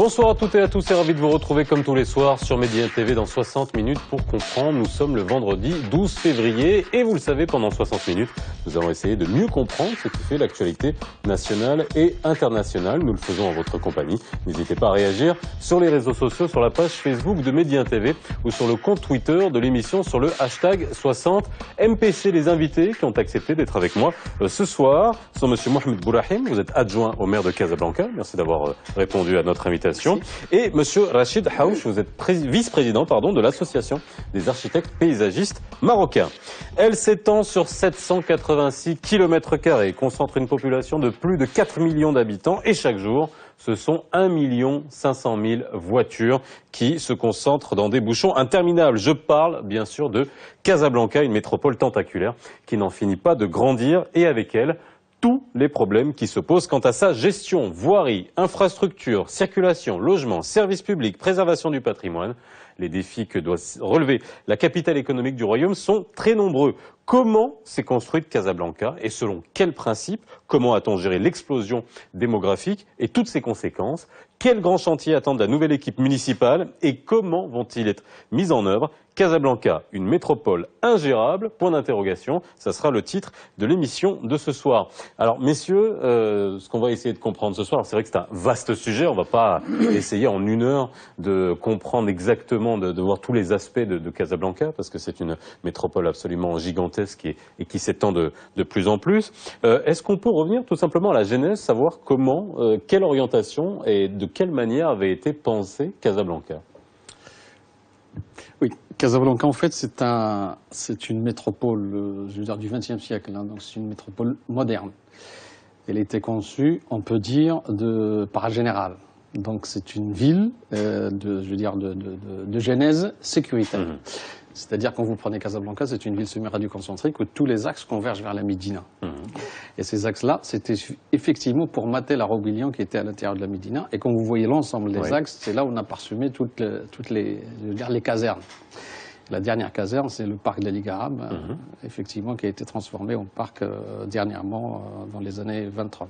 Bonsoir à toutes et à tous et ravi de vous retrouver comme tous les soirs sur Média TV dans 60 minutes pour comprendre. Nous sommes le vendredi 12 février et vous le savez, pendant 60 minutes, nous allons essayer de mieux comprendre ce qui fait l'actualité nationale et internationale. Nous le faisons en votre compagnie. N'hésitez pas à réagir sur les réseaux sociaux, sur la page Facebook de Média TV ou sur le compte Twitter de l'émission sur le hashtag 60MPC. Les invités qui ont accepté d'être avec moi ce soir sont Monsieur Mohamed Bourahim, vous êtes adjoint au maire de Casablanca. Merci d'avoir répondu à notre invitation. Et Monsieur Rachid Haouch, vous êtes vice-président de l'Association des architectes paysagistes marocains. Elle s'étend sur 786 km², concentre une population de plus de 4 millions d'habitants et chaque jour, ce sont 1 500 000 voitures qui se concentrent dans des bouchons interminables. Je parle bien sûr de Casablanca, une métropole tentaculaire qui n'en finit pas de grandir et avec elle, tous les problèmes qui se posent quant à sa gestion, voirie, infrastructure, circulation, logement, services publics, préservation du patrimoine. Les défis que doit relever la capitale économique du royaume sont très nombreux. Comment s'est construite Casablanca et selon quels principes? Comment a-t-on géré l'explosion démographique et toutes ses conséquences? Quels grands chantiers attendent la nouvelle équipe municipale et comment vont-ils être mis en œuvre? Casablanca, une métropole ingérable, point d'interrogation, ça sera le titre de l'émission de ce soir. Alors messieurs, ce qu'on va essayer de comprendre ce soir, c'est vrai que c'est un vaste sujet, on ne va pas essayer en une heure de comprendre exactement, de voir tous les aspects de Casablanca, parce que c'est une métropole absolument gigantesque et qui s'étend de plus en plus. Est-ce qu'on peut revenir tout simplement à la genèse, savoir comment, quelle orientation et de quelle manière avait été pensée Casablanca? Oui, Casablanca, en fait, c'est une métropole, je veux dire, du XXe siècle, hein, donc c'est une métropole moderne. Elle a été conçue, on peut dire, par général. Donc c'est une ville, de genèse sécuritaire. C'est-à-dire, quand vous prenez Casablanca, c'est une ville semi-radio-concentrique où tous les axes convergent vers la Médina. Et ces axes-là, c'était effectivement pour mater la rébellion qui était à l'intérieur de la Médina. Et quand vous voyez l'ensemble des axes, c'est là où on a parsemé toutes les casernes. La dernière caserne, c'est le parc de la Ligue arabe, effectivement, qui a été transformé en parc dernièrement, dans les années 20-30.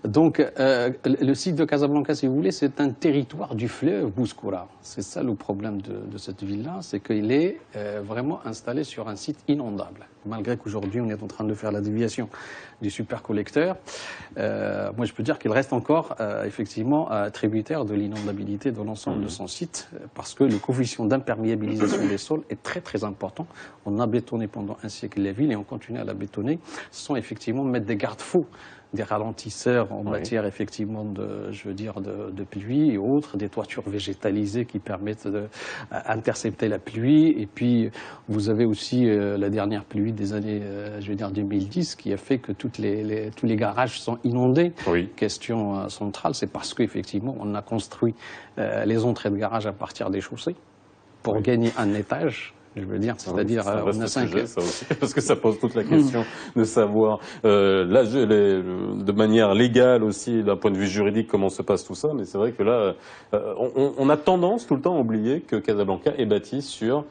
Donc, le site de Casablanca, si vous voulez, c'est un territoire du fleuve Bouskoura. C'est ça le problème de cette ville-là, c'est qu'il est vraiment installé sur un site inondable. Malgré qu'aujourd'hui, on est en train de faire la déviation du supercollecteur, moi je peux dire qu'il reste encore effectivement tributaire de l'inondabilité de l'ensemble de son site, parce que le coefficient d'imperméabilisation des sols est très très important. On a bétonné pendant un siècle la ville et on continue à la bétonner sans effectivement mettre des garde-fous, des ralentisseurs en matière effectivement de pluie et autres, des toitures végétalisées qui permettent d'intercepter la pluie. Et puis vous avez aussi la dernière pluie des années 2010 qui a fait que tous les garages sont inondés. Question centrale, c'est parce qu'effectivement on a construit les entrées de garage à partir des chaussées pour gagner un étage. Je veux dire, c'est-à-dire, on a 5 sujet, ça aussi, parce que ça pose toute la question de savoir, de manière légale aussi, d'un point de vue juridique, comment se passe tout ça. Mais c'est vrai que là, on a tendance tout le temps à oublier que Casablanca est bâti sur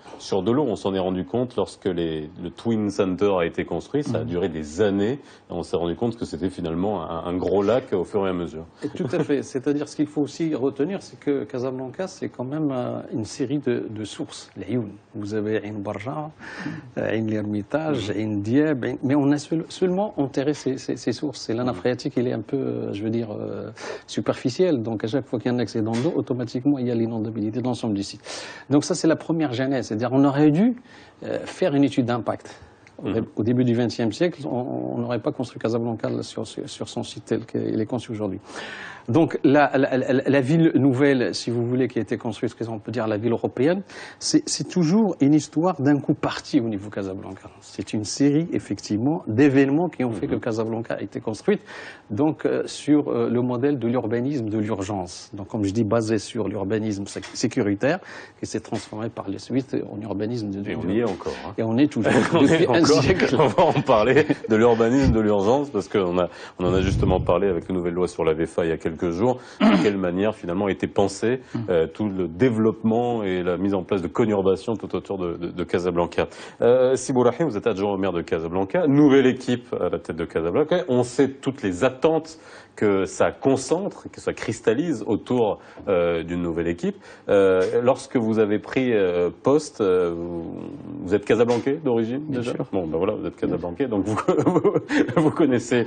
de l'eau. On s'en est rendu compte lorsque le Twin Center a été construit. Ça a duré des années. Et on s'est rendu compte que c'était finalement un gros lac au fur et à mesure. Et tout à fait. C'est-à-dire, ce qu'il faut aussi retenir, c'est que Casablanca, c'est quand même une série de sources. Les Youn. Vous avez Ain Barja, Ain l'Ermitage, Ain Diab, mais on a seulement enterré ces sources. Et la nappe phréatique, il est un peu, superficiel. Donc à chaque fois qu'il y a un excédent d'eau, automatiquement il y a l'inondabilité de l'ensemble du site. Donc ça c'est la première genèse. C'est-à-dire on aurait dû faire une étude d'impact. Au début du XXe siècle, on n'aurait pas construit Casablanca sur son site tel qu'il est conçu aujourd'hui. Donc la ville nouvelle, si vous voulez, qui a été construite, on peut dire la ville européenne, c'est toujours une histoire d'un coup parti au niveau Casablanca. C'est une série, effectivement, d'événements qui ont fait que Casablanca a été construite, donc sur le modèle de l'urbanisme de l'urgence. Donc comme je dis, basé sur l'urbanisme sécuritaire, qui s'est transformé par les suites en urbanisme de l'urgence. Et on y est encore. Hein. Et on est toujours. Depuis un siècle. On va en parler de l'urbanisme de l'urgence, parce qu'on en a justement parlé avec la nouvelle loi sur la VFA il y a quelques jours, de quelle manière finalement a été pensé tout le développement et la mise en place de conurbation tout autour de Casablanca. Si Bourahim, vous êtes adjoint au maire de Casablanca, nouvelle équipe à la tête de Casablanca, on sait toutes les attentes que ça concentre, que ça cristallise autour d'une nouvelle équipe. Lorsque vous avez pris poste, vous êtes Casablancais d'origine déjà? Bon, ben voilà, vous êtes Casablancais, donc vous connaissez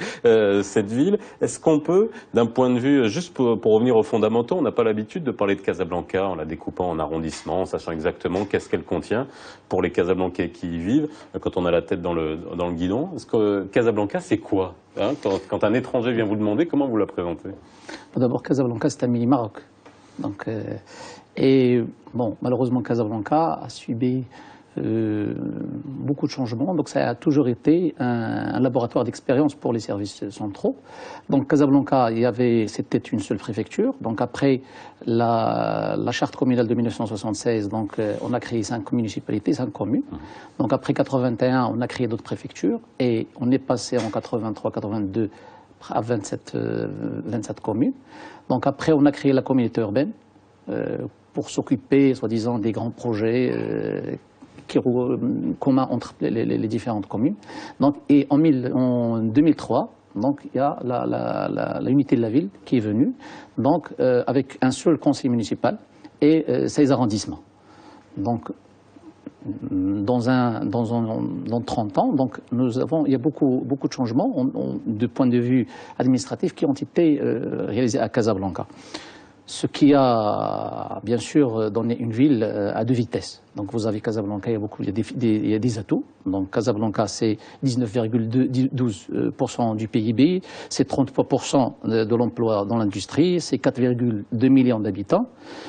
cette ville. Est-ce qu'on peut, d'un point de vue, juste pour revenir aux fondamentaux, on n'a pas l'habitude de parler de Casablanca en la découpant en arrondissements, en sachant exactement qu'est-ce qu'elle contient pour les Casablancais qui y vivent, quand on a la tête dans le guidon. Est-ce que Casablanca, c'est quoi, hein, quand un étranger vient vous demander, comment vous la présentez? D'abord, Casablanca, c'est un mini-Maroc. Donc, et bon, malheureusement, Casablanca a subi beaucoup de changements. Donc, ça a toujours été un laboratoire d'expérience pour les services centraux. Donc, Casablanca, c'était une seule préfecture. Donc, après la charte communale de 1976, donc, on a créé 5 municipalités, 5 communes. Donc, après 81, on a créé d'autres préfectures et on est passé en 83-82 à 27 communes. Donc, après, on a créé la communauté urbaine pour s'occuper, soi-disant, des grands projets communs entre les différentes communes. Donc, et en 2003, donc, il y a l'unité de la ville qui est venue, donc, avec un seul conseil municipal et 16 arrondissements. Donc, dans 30 ans, donc, il y a beaucoup de changements de point de vue administratif qui ont été réalisés à Casablanca. Ce qui a bien sûr donné une ville à 2 vitesses. Donc vous avez Casablanca, il y a des atouts. Donc Casablanca, c'est 19,12% du PIB, c'est 33% de l'emploi dans l'industrie, c'est 4,2 millions d'habitants,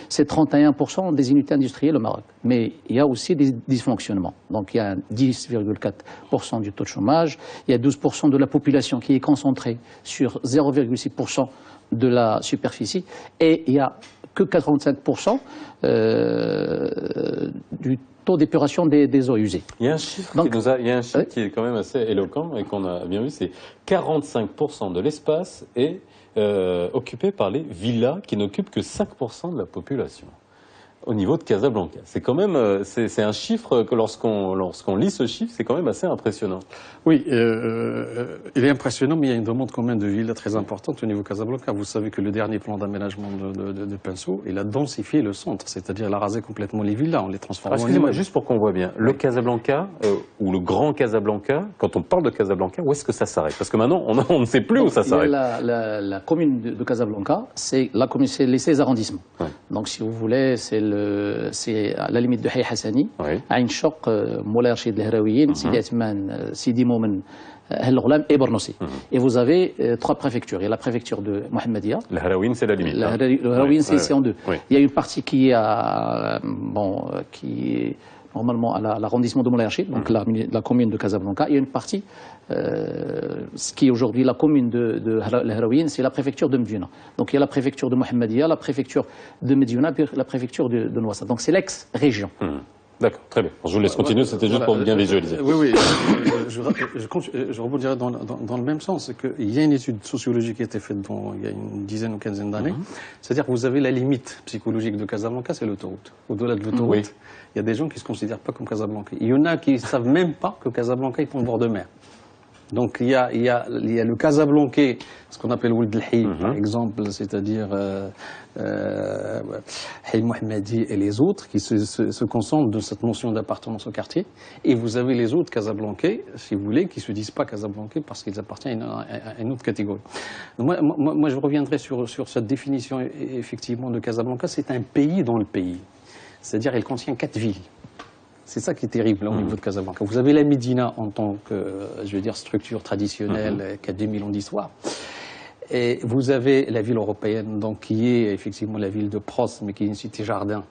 c'est 31% des unités industrielles au Maroc. Mais il y a aussi des dysfonctionnements. Donc il y a 10,4% du taux de chômage, il y a 12% de la population qui est concentrée sur 0,6% de la superficie et il n'y a que 45% du taux d'épuration des eaux usées. Il y a un chiffre, qui est quand même assez éloquent et qu'on a bien vu, c'est 45% de l'espace est occupé par les villas qui n'occupent que 5% de la population. Au niveau de Casablanca, c'est quand même, c'est un chiffre que lorsqu'on lit ce chiffre, c'est quand même assez impressionnant. Oui, il est impressionnant, mais il y a une demande quand même de villas très importante au niveau de Casablanca. Vous savez que le dernier plan d'aménagement de Pinceau, il a densifié le centre, c'est-à-dire il a rasé complètement les villas, on les transforme en excusez-moi, juste pour qu'on voit bien, le Casablanca, ou le grand Casablanca, quand on parle de Casablanca, où est-ce que ça s'arrête? Parce que maintenant, on ne sait plus où ça s'arrête. La commune de Casablanca, c'est les 16 arrondissements. Ouais. Donc si vous voulez, c'est à la limite de Hay Hassani, Ain Choq, Moulay Rachid El-Harawiyin, Sidi Atman, Sidi Moumen, El Ghoulam et Bornossi. Et vous avez 3 préfectures. Il y a la préfecture de Mohammedia. Le Harawiyin, c'est la limite. Le Harawiyin, c'est en 2. Il y a une partie qui est normalement à l'arrondissement de Moulay Rachid, donc la commune de Casablanca. Il y a une partie, ce qui est aujourd'hui la commune de Harawiyin, c'est la préfecture de Medina. Donc il y a la préfecture de Mohammedia, la préfecture de Medina, puis la préfecture de Nouassa. Donc c'est l'ex-région. D'accord, très bien. Je vous laisse continuer, c'était juste pour bien visualiser. Oui, je rebondirai dans le même sens. Il y a une étude sociologique qui a été faite il y a une dizaine ou quinzaine d'années. C'est-à-dire que vous avez la limite psychologique de Casablanca, c'est l'autoroute. Au-delà de l'autoroute, il y a des gens qui ne se considèrent pas comme Casablanca. Il y en a qui ne savent même pas que Casablanca est en bord de mer. Donc il y a le Casablancais, ce qu'on appelle Ould El-Hay, par exemple, c'est-à-dire Hay Mohammadi et les autres qui se concentrent de cette notion d'appartenance au quartier. Et vous avez les autres Casablancais, si vous voulez, qui ne se disent pas Casablancais parce qu'ils appartiennent à une autre catégorie. Donc moi, je reviendrai sur cette définition effectivement de Casablanca. C'est un pays dans le pays. C'est-à-dire elle contient 4 villes. C'est ça qui est terrible là, au niveau de Casablanca. Vous avez la Médina en tant que, structure traditionnelle qui a 2000 ans d'histoire. Et vous avez la ville européenne, donc, qui est effectivement la ville de Pros, mais qui est une cité-jardin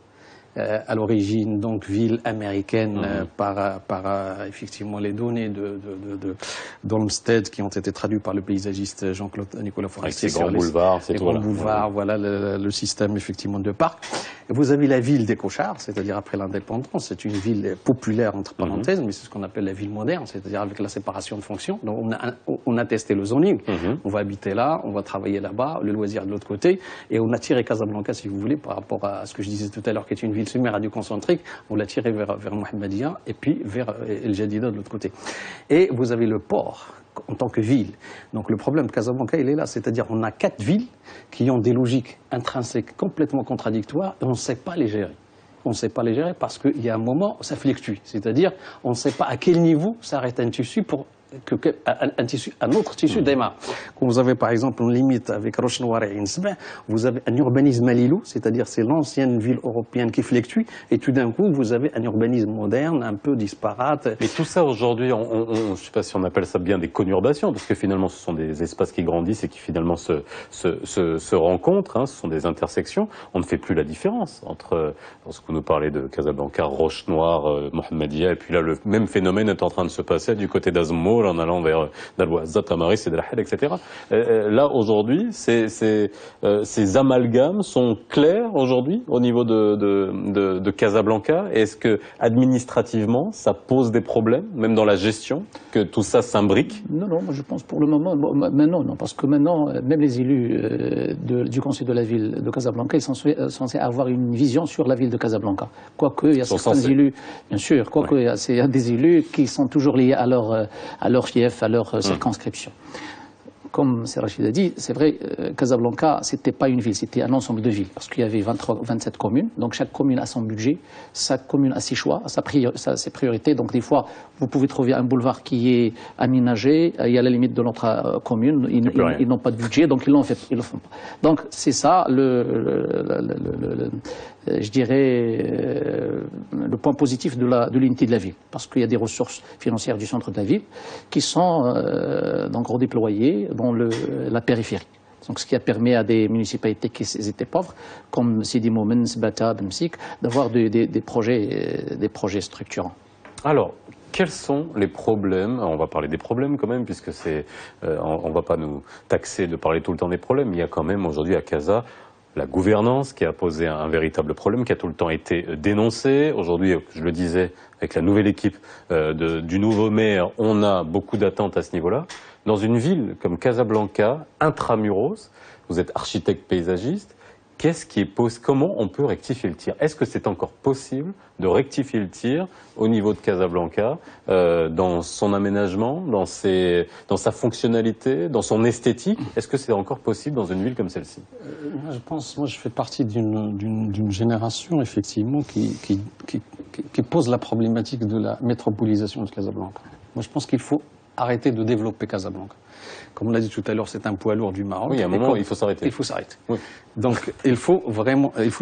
à l'origine, donc ville américaine par effectivement les données d'Olmsted qui ont été traduites par le paysagiste Jean-Claude Nicolas Forestier. Avec ses grands boulevards, c'est tout. Les grands boulevards, voilà le système effectivement de parc. Vous avez la ville des Cochards, c'est-à-dire après l'indépendance, c'est une ville populaire entre parenthèses, mais c'est ce qu'on appelle la ville moderne, c'est-à-dire avec la séparation de fonctions. Donc on a testé le zoning, on va habiter là, on va travailler là-bas, le loisir de l'autre côté, et on a tiré Casablanca, si vous voulez, par rapport à ce que je disais tout à l'heure, qui est une ville semi-radioconcentrique, on l'a tiré vers Mohammedia et puis vers El Jadida de l'autre côté. Et vous avez le port en tant que ville. Donc le problème de Casablanca, il est là, c'est-à-dire on a 4 villes qui ont des logiques intrinsèques complètement contradictoires et on ne sait pas les gérer. On ne sait pas les gérer parce qu'il y a un moment, ça fluctue, c'est-à-dire on ne sait pas à quel niveau s'arrête un tissu pour un autre tissu démarre. Quand vous avez par exemple une limite avec Roche Noire et Insbeh, vous avez un urbanisme à Lilou, c'est-à-dire c'est l'ancienne ville européenne qui fluctue, et tout d'un coup vous avez un urbanisme moderne, un peu disparate. Et tout ça aujourd'hui, je ne sais pas si on appelle ça bien des conurbations, parce que finalement ce sont des espaces qui grandissent et qui finalement se rencontrent, hein, ce sont des intersections. On ne fait plus la différence entre, lorsque vous nous parlez de Casablanca, Roche Noire, Mohammedia, et puis là le même phénomène est en train de se passer du côté d'Azmour, en allant vers Dalwazat, Tamaris et Dalhel, etc. Là, aujourd'hui, ces amalgames sont clairs aujourd'hui au niveau de Casablanca. Est-ce que, administrativement, ça pose des problèmes, même dans la gestion, que tout ça s'imbrique? Non, moi je pense pour le moment, maintenant, non, parce que maintenant, même les élus du conseil de la ville de Casablanca, ils sont censés avoir une vision sur la ville de Casablanca. Quoique, il y a certains élus, bien sûr, quoique il y a des élus qui sont toujours liés à leur fief, à leur circonscription. Comme Rachid a dit, c'est vrai, Casablanca, c'était pas une ville, c'était un ensemble de villes, parce qu'il y avait 27 communes, donc chaque commune a son budget, chaque commune a ses choix, ses priorités, donc des fois, vous pouvez trouver un boulevard qui est aménagé, il y a la limite de notre commune, ils n'ont pas de budget, donc ils le font pas. Donc c'est ça, je dirais, le point positif de l'unité de la ville, parce qu'il y a des ressources financières du centre de la ville qui sont donc redéployées dans la périphérie. Donc, ce qui a permis à des municipalités qui étaient pauvres, comme Sidi Moumen, Sbata, Bemsik, d'avoir des projets structurants. Alors, quels sont les problèmes? On va parler des problèmes quand même, puisque on ne va pas nous taxer de parler tout le temps des problèmes. Il y a quand même aujourd'hui à Casa la gouvernance qui a posé un véritable problème, qui a tout le temps été dénoncé. Aujourd'hui, je le disais, avec la nouvelle équipe du nouveau maire, on a beaucoup d'attentes à ce niveau-là. Dans une ville comme Casablanca, intramuros, vous êtes architecte paysagiste, comment on peut rectifier le tir? Est-ce que c'est encore possible de rectifier le tir au niveau de Casablanca, dans son aménagement, dans sa fonctionnalité, dans son esthétique? Est-ce que c'est encore possible dans une ville comme celle-ci? Moi je fais partie d'une génération effectivement qui pose la problématique de la métropolisation de Casablanca. Moi je pense qu'il faut arrêter de développer Casablanca. Comme on l'a dit tout à l'heure, c'est un poids lourd du Maroc. Oui, à un moment, il faut s'arrêter. Il faut s'arrêter. Oui. Donc, il faut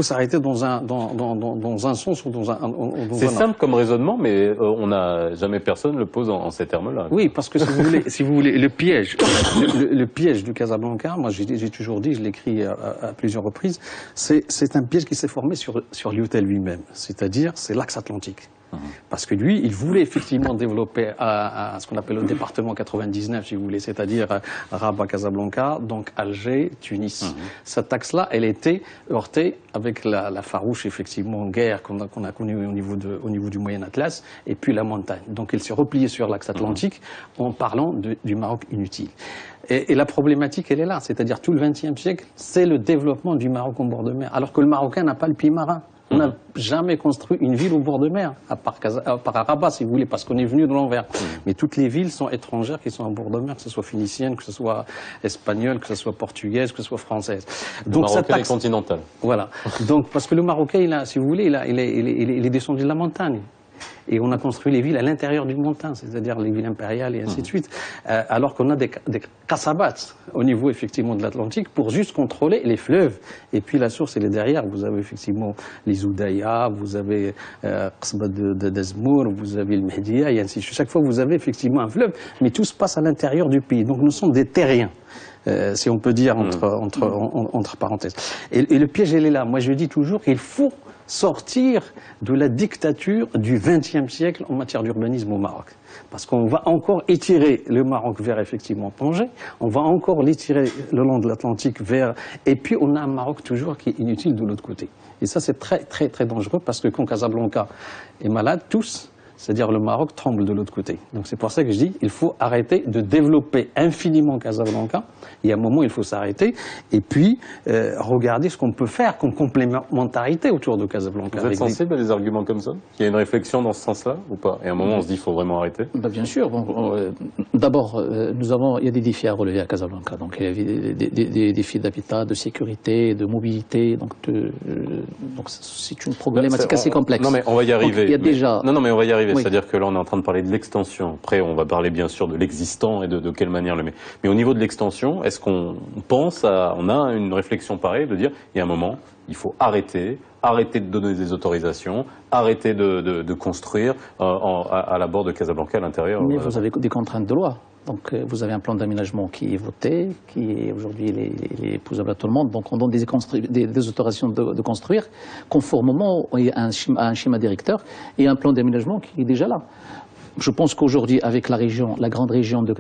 s'arrêter dans un sens ou dans un autre. C'est simple comme raisonnement, mais on n'a jamais personne le pose en ces termes-là. Oui, parce que si vous voulez, le piège du Casablanca, moi j'ai toujours dit, je l'écris à plusieurs reprises, c'est un piège qui s'est formé sur l'hôtel lui-même. C'est-à-dire, c'est l'axe atlantique. Parce que lui, il voulait effectivement développer à ce qu'on appelle le département 99, si vous voulez, c'est-à-dire Rabat, Casablanca, donc Alger, Tunis. Cette axe-là, elle était heurtée avec la farouche, effectivement, guerre qu'on a connue au niveau du Moyen Atlas, et puis la montagne. Donc il s'est replié sur l'axe atlantique en parlant du Maroc inutile. Et la problématique, elle est là, c'est-à-dire tout le XXe siècle, c'est le développement du Maroc au bord de mer, alors que le Marocain n'a pas le pied marin. On n'a jamais construit une ville au bord de mer, à part Rabat, si vous voulez, parce qu'on est venu de l'envers. Mais toutes les villes sont étrangères qui sont au bord de mer, que ce soit phénicienne, que ce soit espagnole, que ce soit portugaise, que ce soit française. Donc, le Marocain est continental. Voilà. Donc, parce que le Marocain, si vous voulez, il est descendu de la montagne. Et on a construit les villes à l'intérieur d'une montagne, c'est-à-dire les villes impériales et ainsi de suite. Alors qu'on a des kasabats au niveau effectivement de l'Atlantique pour juste contrôler les fleuves. Et puis la source, elle est derrière. Vous avez effectivement les Oudaya, vous avez Qasba d'Azmour, vous avez le Mehdia et ainsi de suite. Chaque fois, vous avez effectivement un fleuve, mais tout se passe à l'intérieur du pays. Donc nous sommes des terriens. Si on peut dire entre parenthèses. Et le piège, il est là. Moi, je dis toujours qu'il faut sortir de la dictature du XXe siècle en matière d'urbanisme au Maroc. Parce qu'on va encore étirer le Maroc vers effectivement Tanger, on va encore l'étirer le long de l'Atlantique vers... Et puis on a un Maroc toujours qui est inutile de l'autre côté. Et ça c'est très très très dangereux parce que quand Casablanca est malade, tous, c'est-à-dire le Maroc tremble de l'autre côté. Donc c'est pour ça que je dis, il faut arrêter de développer infiniment Casablanca. Il y a un moment, il faut s'arrêter et puis regarder ce qu'on peut faire comme complémentarité autour de Casablanca. Vous êtes sensible à des arguments comme ça? Il y a une réflexion dans ce sens-là ou pas? Et à un moment, on se dit, il faut vraiment arrêter? Bien sûr. Bon, d'abord, il y a des défis à relever à Casablanca. Donc il y a des défis d'habitat, de sécurité, de mobilité. Donc c'est une problématique assez complexe. Non mais on va y arriver. Donc, il y a déjà... Non mais on va y arriver. Oui. C'est-à-dire que là on est en train de parler de l'extension. Après on va parler bien sûr de l'existant et de quelle manière le met. Mais au niveau de l'extension, est-ce qu'on pense on a une réflexion pareille de dire il y a un moment il faut arrêter de donner des autorisations, arrêter de construire à la bord de Casablanca à l'intérieur. Mais vous avez des contraintes de loi. Donc vous avez un plan d'aménagement qui est voté, qui est aujourd'hui épousable à tout le monde. Donc on donne des autorisations de construire conformément à un schéma directeur et un plan d'aménagement qui est déjà là. Je pense qu'aujourd'hui, avec la grande région de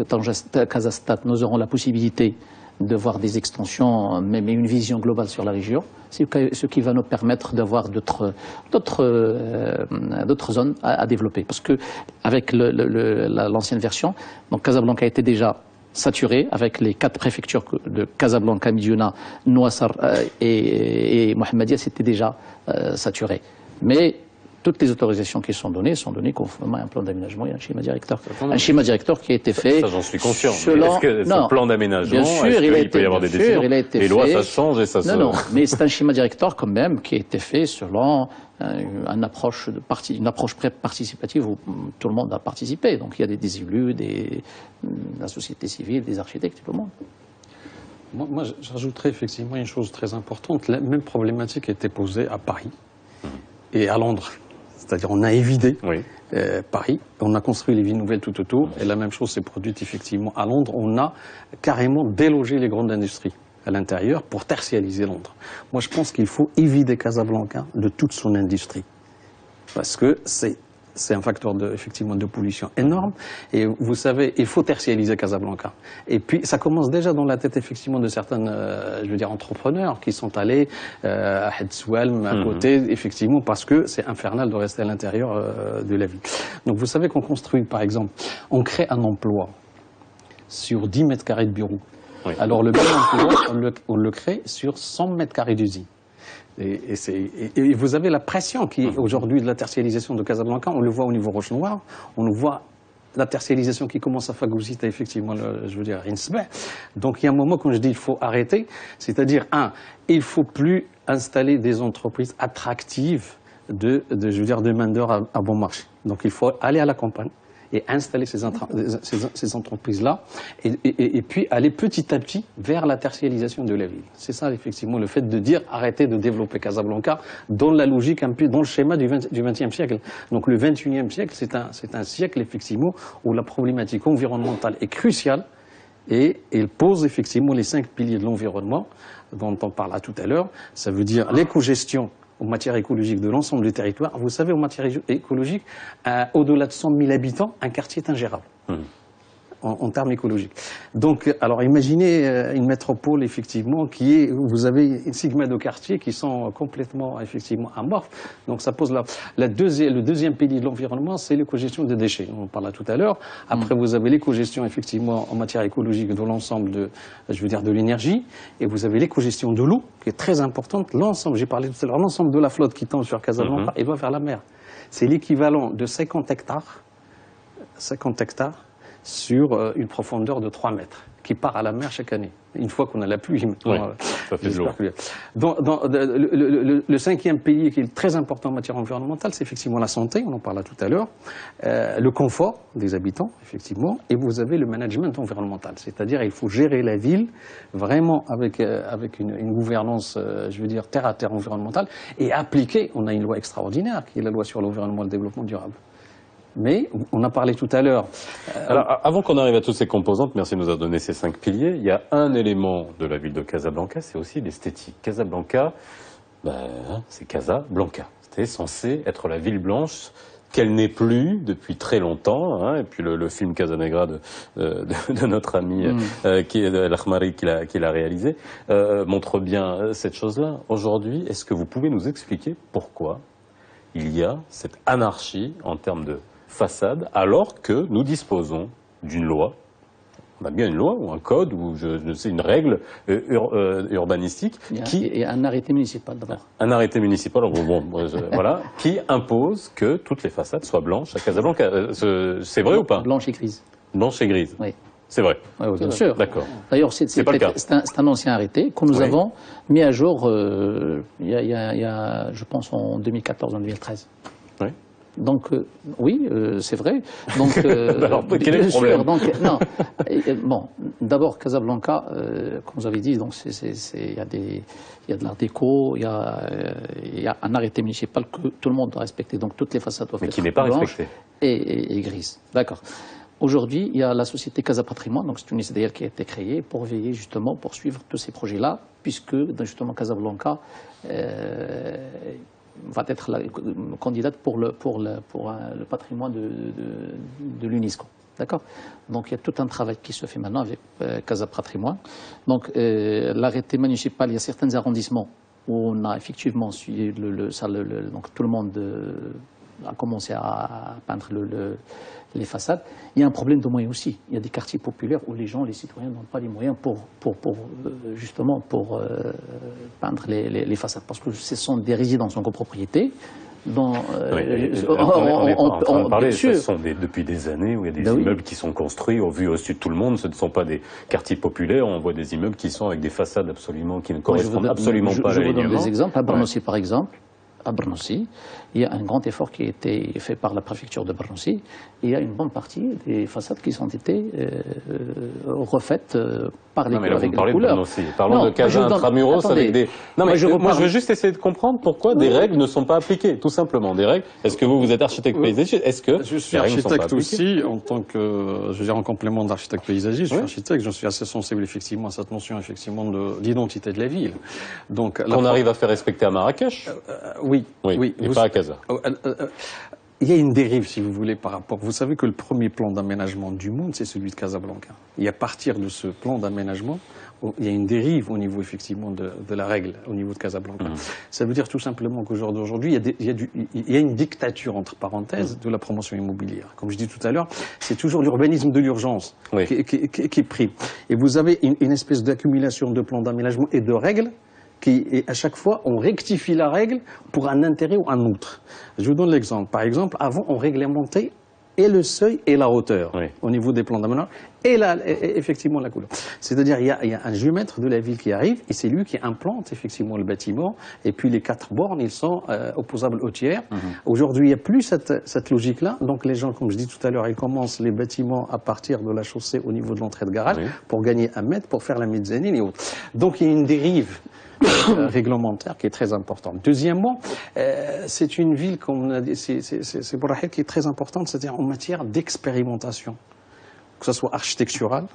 Casastat, nous aurons la possibilité de voir des extensions, mais une vision globale sur la région, ce qui va nous permettre d'avoir d'autres zones à développer. Parce que avec l'ancienne version, donc Casablanca était déjà saturé avec les 4 préfectures de Casablanca, Midiouna, Nouassar et Mohammedia, c'était déjà saturé. Mais toutes les autorisations qui sont données conformément à un plan d'aménagement et un schéma directeur. Un schéma directeur qui a été fait. Ça, j'en suis conscient. Est-ce que ce plan d'aménagement, bien sûr, il peut y avoir des décisions? Les lois, ça change et ça se... Non, mais c'est un schéma directeur quand même qui a été fait selon une approche participative où tout le monde a participé. Donc il y a des élus, la société civile, des architectes, tout le monde. Moi, j'ajouterais effectivement une chose très importante. La même problématique a été posée à Paris et à Londres. C'est-à-dire on a évidé Paris, on a construit les villes nouvelles tout autour, et la même chose s'est produite effectivement à Londres. On a carrément délogé les grandes industries à l'intérieur pour tertialiser Londres. Moi je pense qu'il faut évider Casablanca de toute son industrie, parce que c'est un facteur effectivement de pollution énorme. Et vous savez, il faut tertialiser Casablanca. Et puis, ça commence déjà dans la tête effectivement de certains, entrepreneurs qui sont allés à Hedswelm, à côté, effectivement, parce que c'est infernal de rester à l'intérieur de la ville. Donc, vous savez qu'on construit, par exemple, on crée un emploi sur 10 mètres carrés de bureau. Oui. Alors, le même emploi, on le crée sur 100 mètres carrés d'usine. Et vous avez la pression qui est aujourd'hui de la tertialisation de Casablanca, on le voit au niveau Roche-Noire, on le voit la tertialisation qui commence à phagocyter effectivement, Rinsbeh. Donc il y a un moment, quand je dis il faut arrêter, c'est-à-dire, il ne faut plus installer des entreprises attractives de main-d'œuvre à bon marché. Donc il faut aller à la campagne et installer ces entreprises-là, et puis aller petit à petit vers la tertialisation de la ville. C'est ça, effectivement, le fait de dire arrêtez de développer Casablanca dans la logique, un peu dans le schéma du XXe siècle. Donc le XXIe siècle, c'est un siècle, effectivement, où la problématique environnementale est cruciale, et elle pose effectivement les 5 piliers de l'environnement, dont on parla tout à l'heure. Ça veut dire l'éco-gestion en matière écologique de l'ensemble du territoire. Vous savez, en matière écologique, au-delà de 100 000 habitants, un quartier est ingérable. En termes écologiques. Donc, alors imaginez une métropole, effectivement, vous avez une sigma de quartiers qui sont complètement, effectivement, amorphes. Donc, ça pose le deuxième pilier de l'environnement, c'est l'éco-gestion des déchets. On en parla tout à l'heure. Après, vous avez l'éco-gestion, effectivement, en matière écologique de l'ensemble de l'énergie. Et vous avez l'éco-gestion de l'eau, qui est très importante. L'ensemble, j'ai parlé tout à l'heure, l'ensemble de la flotte qui tombe sur Casablanca, et doit vers la mer. C'est l'équivalent de 50 hectares sur une profondeur de 3 mètres, qui part à la mer chaque année, une fois qu'on a la pluie. Ça fait de l'eau. Le 5e pilier qui est très important en matière environnementale, c'est effectivement la santé, on en parla tout à l'heure, le confort des habitants, effectivement, et vous avez le management environnemental, c'est-à-dire il faut gérer la ville vraiment avec une gouvernance, terre à terre environnementale, et appliquer, on a une loi extraordinaire, qui est la loi sur l'environnement et le développement durable. Mais on a parlé tout à l'heure. Alors, avant qu'on arrive à toutes ces composantes, merci de nous avoir donné ces 5 piliers. Il y a un élément de la ville de Casablanca, c'est aussi l'esthétique. Casablanca, c'est Casablanca. C'était censé être la ville blanche qu'elle n'est plus depuis très longtemps. Et puis le film Casanegra de notre ami Al-Khmari qui l'a réalisé montre bien cette chose-là. Aujourd'hui, est-ce que vous pouvez nous expliquer pourquoi il y a cette anarchie en termes de façade alors que nous disposons d'une loi. On a bien une loi ou un code ou je sais une règle urbanistique et un arrêté municipal d'abord. Un arrêté municipal, voilà, qui impose que toutes les façades soient blanches à Casablanca. C'est vrai ou pas? Blanche et grise. Blanche et grise. Oui. C'est vrai. Oui, bien sûr. D'accord. D'ailleurs, C'est pas le cas. c'est un ancien arrêté que nous avons mis à jour il y a, je pense, en 2014, en 2013. Oui. Donc, oui, c'est vrai. Donc, alors, quel est le problème? Donc, non. Bon, d'abord, Casablanca, comme vous avez dit, donc il y a de l'art déco, il y a un arrêté municipal que tout le monde doit respecter. Donc, toutes les façades doivent être qui n'est pas respecté. Et grises. D'accord. Aujourd'hui, il y a la société Casa Patrimoine, donc c'est une SDL qui a été créée pour veiller justement, pour suivre tous ces projets-là, puisque justement Casablanca va être la candidate pour le patrimoine de l'UNESCO. D'accord. Donc il y a tout un travail qui se fait maintenant avec Casa Patrimoine. Donc l'arrêté municipal, il y a certains arrondissements où on a effectivement suivi donc tout le monde a commencé à peindre les façades. Il y a un problème de moyens aussi. Il y a des quartiers populaires où les citoyens n'ont pas les moyens pour peindre les façades. Parce que ce sont des résidences en copropriété. On n'est pas en train de parler, ce sont depuis des années où il y a des immeubles qui sont construits au vu au-dessus de tout le monde. Ce ne sont pas des quartiers populaires. On voit des immeubles qui sont avec des façades qui ne correspondent absolument pas à l'alignement. Je vous donne des exemples. À Bernossi, par exemple, à Bernossi, il y a un grand effort qui a été fait par la préfecture de Bernossi. Et il y a une bonne partie des façades qui ont été refaites par les couleurs. Vous parlez de Bernossi. Parlons de Casa Intramuros avec des... Non, mais moi, je veux juste essayer de comprendre pourquoi des règles ne sont pas appliquées, tout simplement. Des règles. Est-ce que vous êtes architecte paysagiste? Est-ce que je suis architecte aussi, en tant que, je veux dire, en complément d'architecte paysagiste, je suis architecte, je suis assez sensible effectivement à cette notion effectivement d'identité de la ville. Donc, qu'on arrive à faire respecter à Marrakech? Oui. Et pas à Casa. Il y a une dérive, si vous voulez, par rapport... Vous savez que le premier plan d'aménagement du monde, c'est celui de Casablanca. Et à partir de ce plan d'aménagement, il y a une dérive au niveau, effectivement, de la règle, au niveau de Casablanca. Ça veut dire tout simplement qu'aujourd'hui, il y a une dictature, entre parenthèses, de la promotion immobilière. Comme je dis tout à l'heure, c'est toujours l'urbanisme de l'urgence qui prime. Et vous avez une espèce d'accumulation de plans d'aménagement et de règles et à chaque fois, on rectifie la règle pour un intérêt ou un autre. Je vous donne l'exemple. Par exemple, avant, on réglementait et le seuil et la hauteur au niveau des plans d'aménagement et effectivement la couleur. C'est-à-dire il y a un géomètre de la ville qui arrive et c'est lui qui implante effectivement le bâtiment et puis les 4 bornes, ils sont opposables au tiers. Aujourd'hui, il n'y a plus cette logique-là. Donc les gens, comme je dis tout à l'heure, ils commencent les bâtiments à partir de la chaussée au niveau de l'entrée de garage pour gagner 1 mètre, pour faire la mezzanine et autres. Donc il y a une dérive réglementaire qui est très importante. Deuxièmement, c'est une ville, comme on a dit, c'est Bourahel qui est très importante, c'est-à-dire en matière d'expérimentation, que ce soit architectural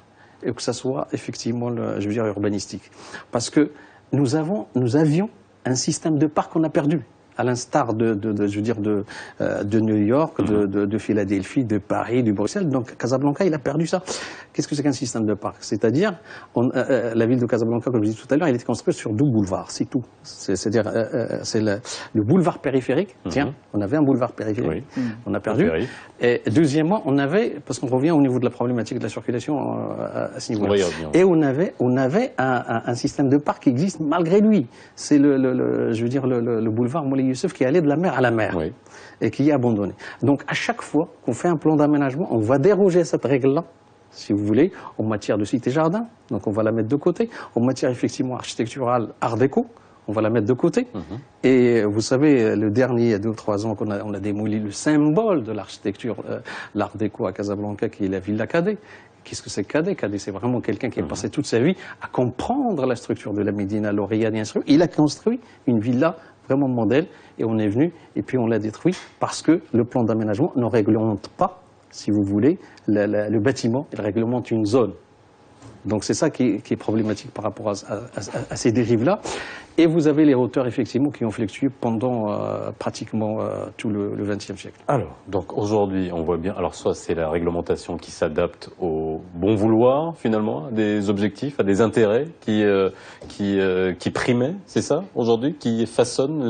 et que ce soit effectivement, je veux dire, urbanistique. Parce que nous avions un système de parc qu'on a perdu. À l'instar de New York, de Philadelphie, de Paris, de Bruxelles. Donc Casablanca, il a perdu ça. Qu'est-ce que c'est qu'un système de parc? C'est-à-dire, la ville de Casablanca, comme je disais tout à l'heure, elle était construite sur 2 boulevards, c'est tout. C'est-à-dire, c'est le boulevard périphérique. Tiens, on avait un boulevard périphérique, on a perdu. Et deuxièmement, on avait, parce qu'on revient au niveau de la problématique de la circulation à ce niveau-là. Et on avait un système de parc qui existe malgré lui. C'est le boulevard Moulay Youssef qui allait de la mer à la mer et qui est abandonné. Donc à chaque fois qu'on fait un plan d'aménagement, on va déroger à cette règle-là, si vous voulez, en matière de cité-jardin, donc on va la mettre de côté. En matière effectivement architecturale, art déco, on va la mettre de côté. Et vous savez, le dernier, il y a 2 ou 3 ans, qu'on a démoli le symbole de l'architecture, l'art déco à Casablanca, qui est la Villa Cadet. Qu'est-ce que c'est Cadet? Cadet, c'est vraiment quelqu'un qui a passé toute sa vie à comprendre la structure de la Médina, l'Oriane et ainsi de suite. Il a construit une villa vraiment modèle, et on est venu, et puis on l'a détruit, parce que le plan d'aménagement ne réglemente pas, si vous voulez, le bâtiment, il réglemente une zone. Donc c'est ça qui est problématique par rapport à ces dérives-là. Et vous avez les hauteurs, effectivement, qui ont fluctué pendant pratiquement tout le XXe siècle. Alors, donc aujourd'hui, on voit bien, alors soit c'est la réglementation qui s'adapte au bon vouloir, finalement, à des objectifs, à des intérêts qui primaient, c'est ça, aujourd'hui, qui façonnent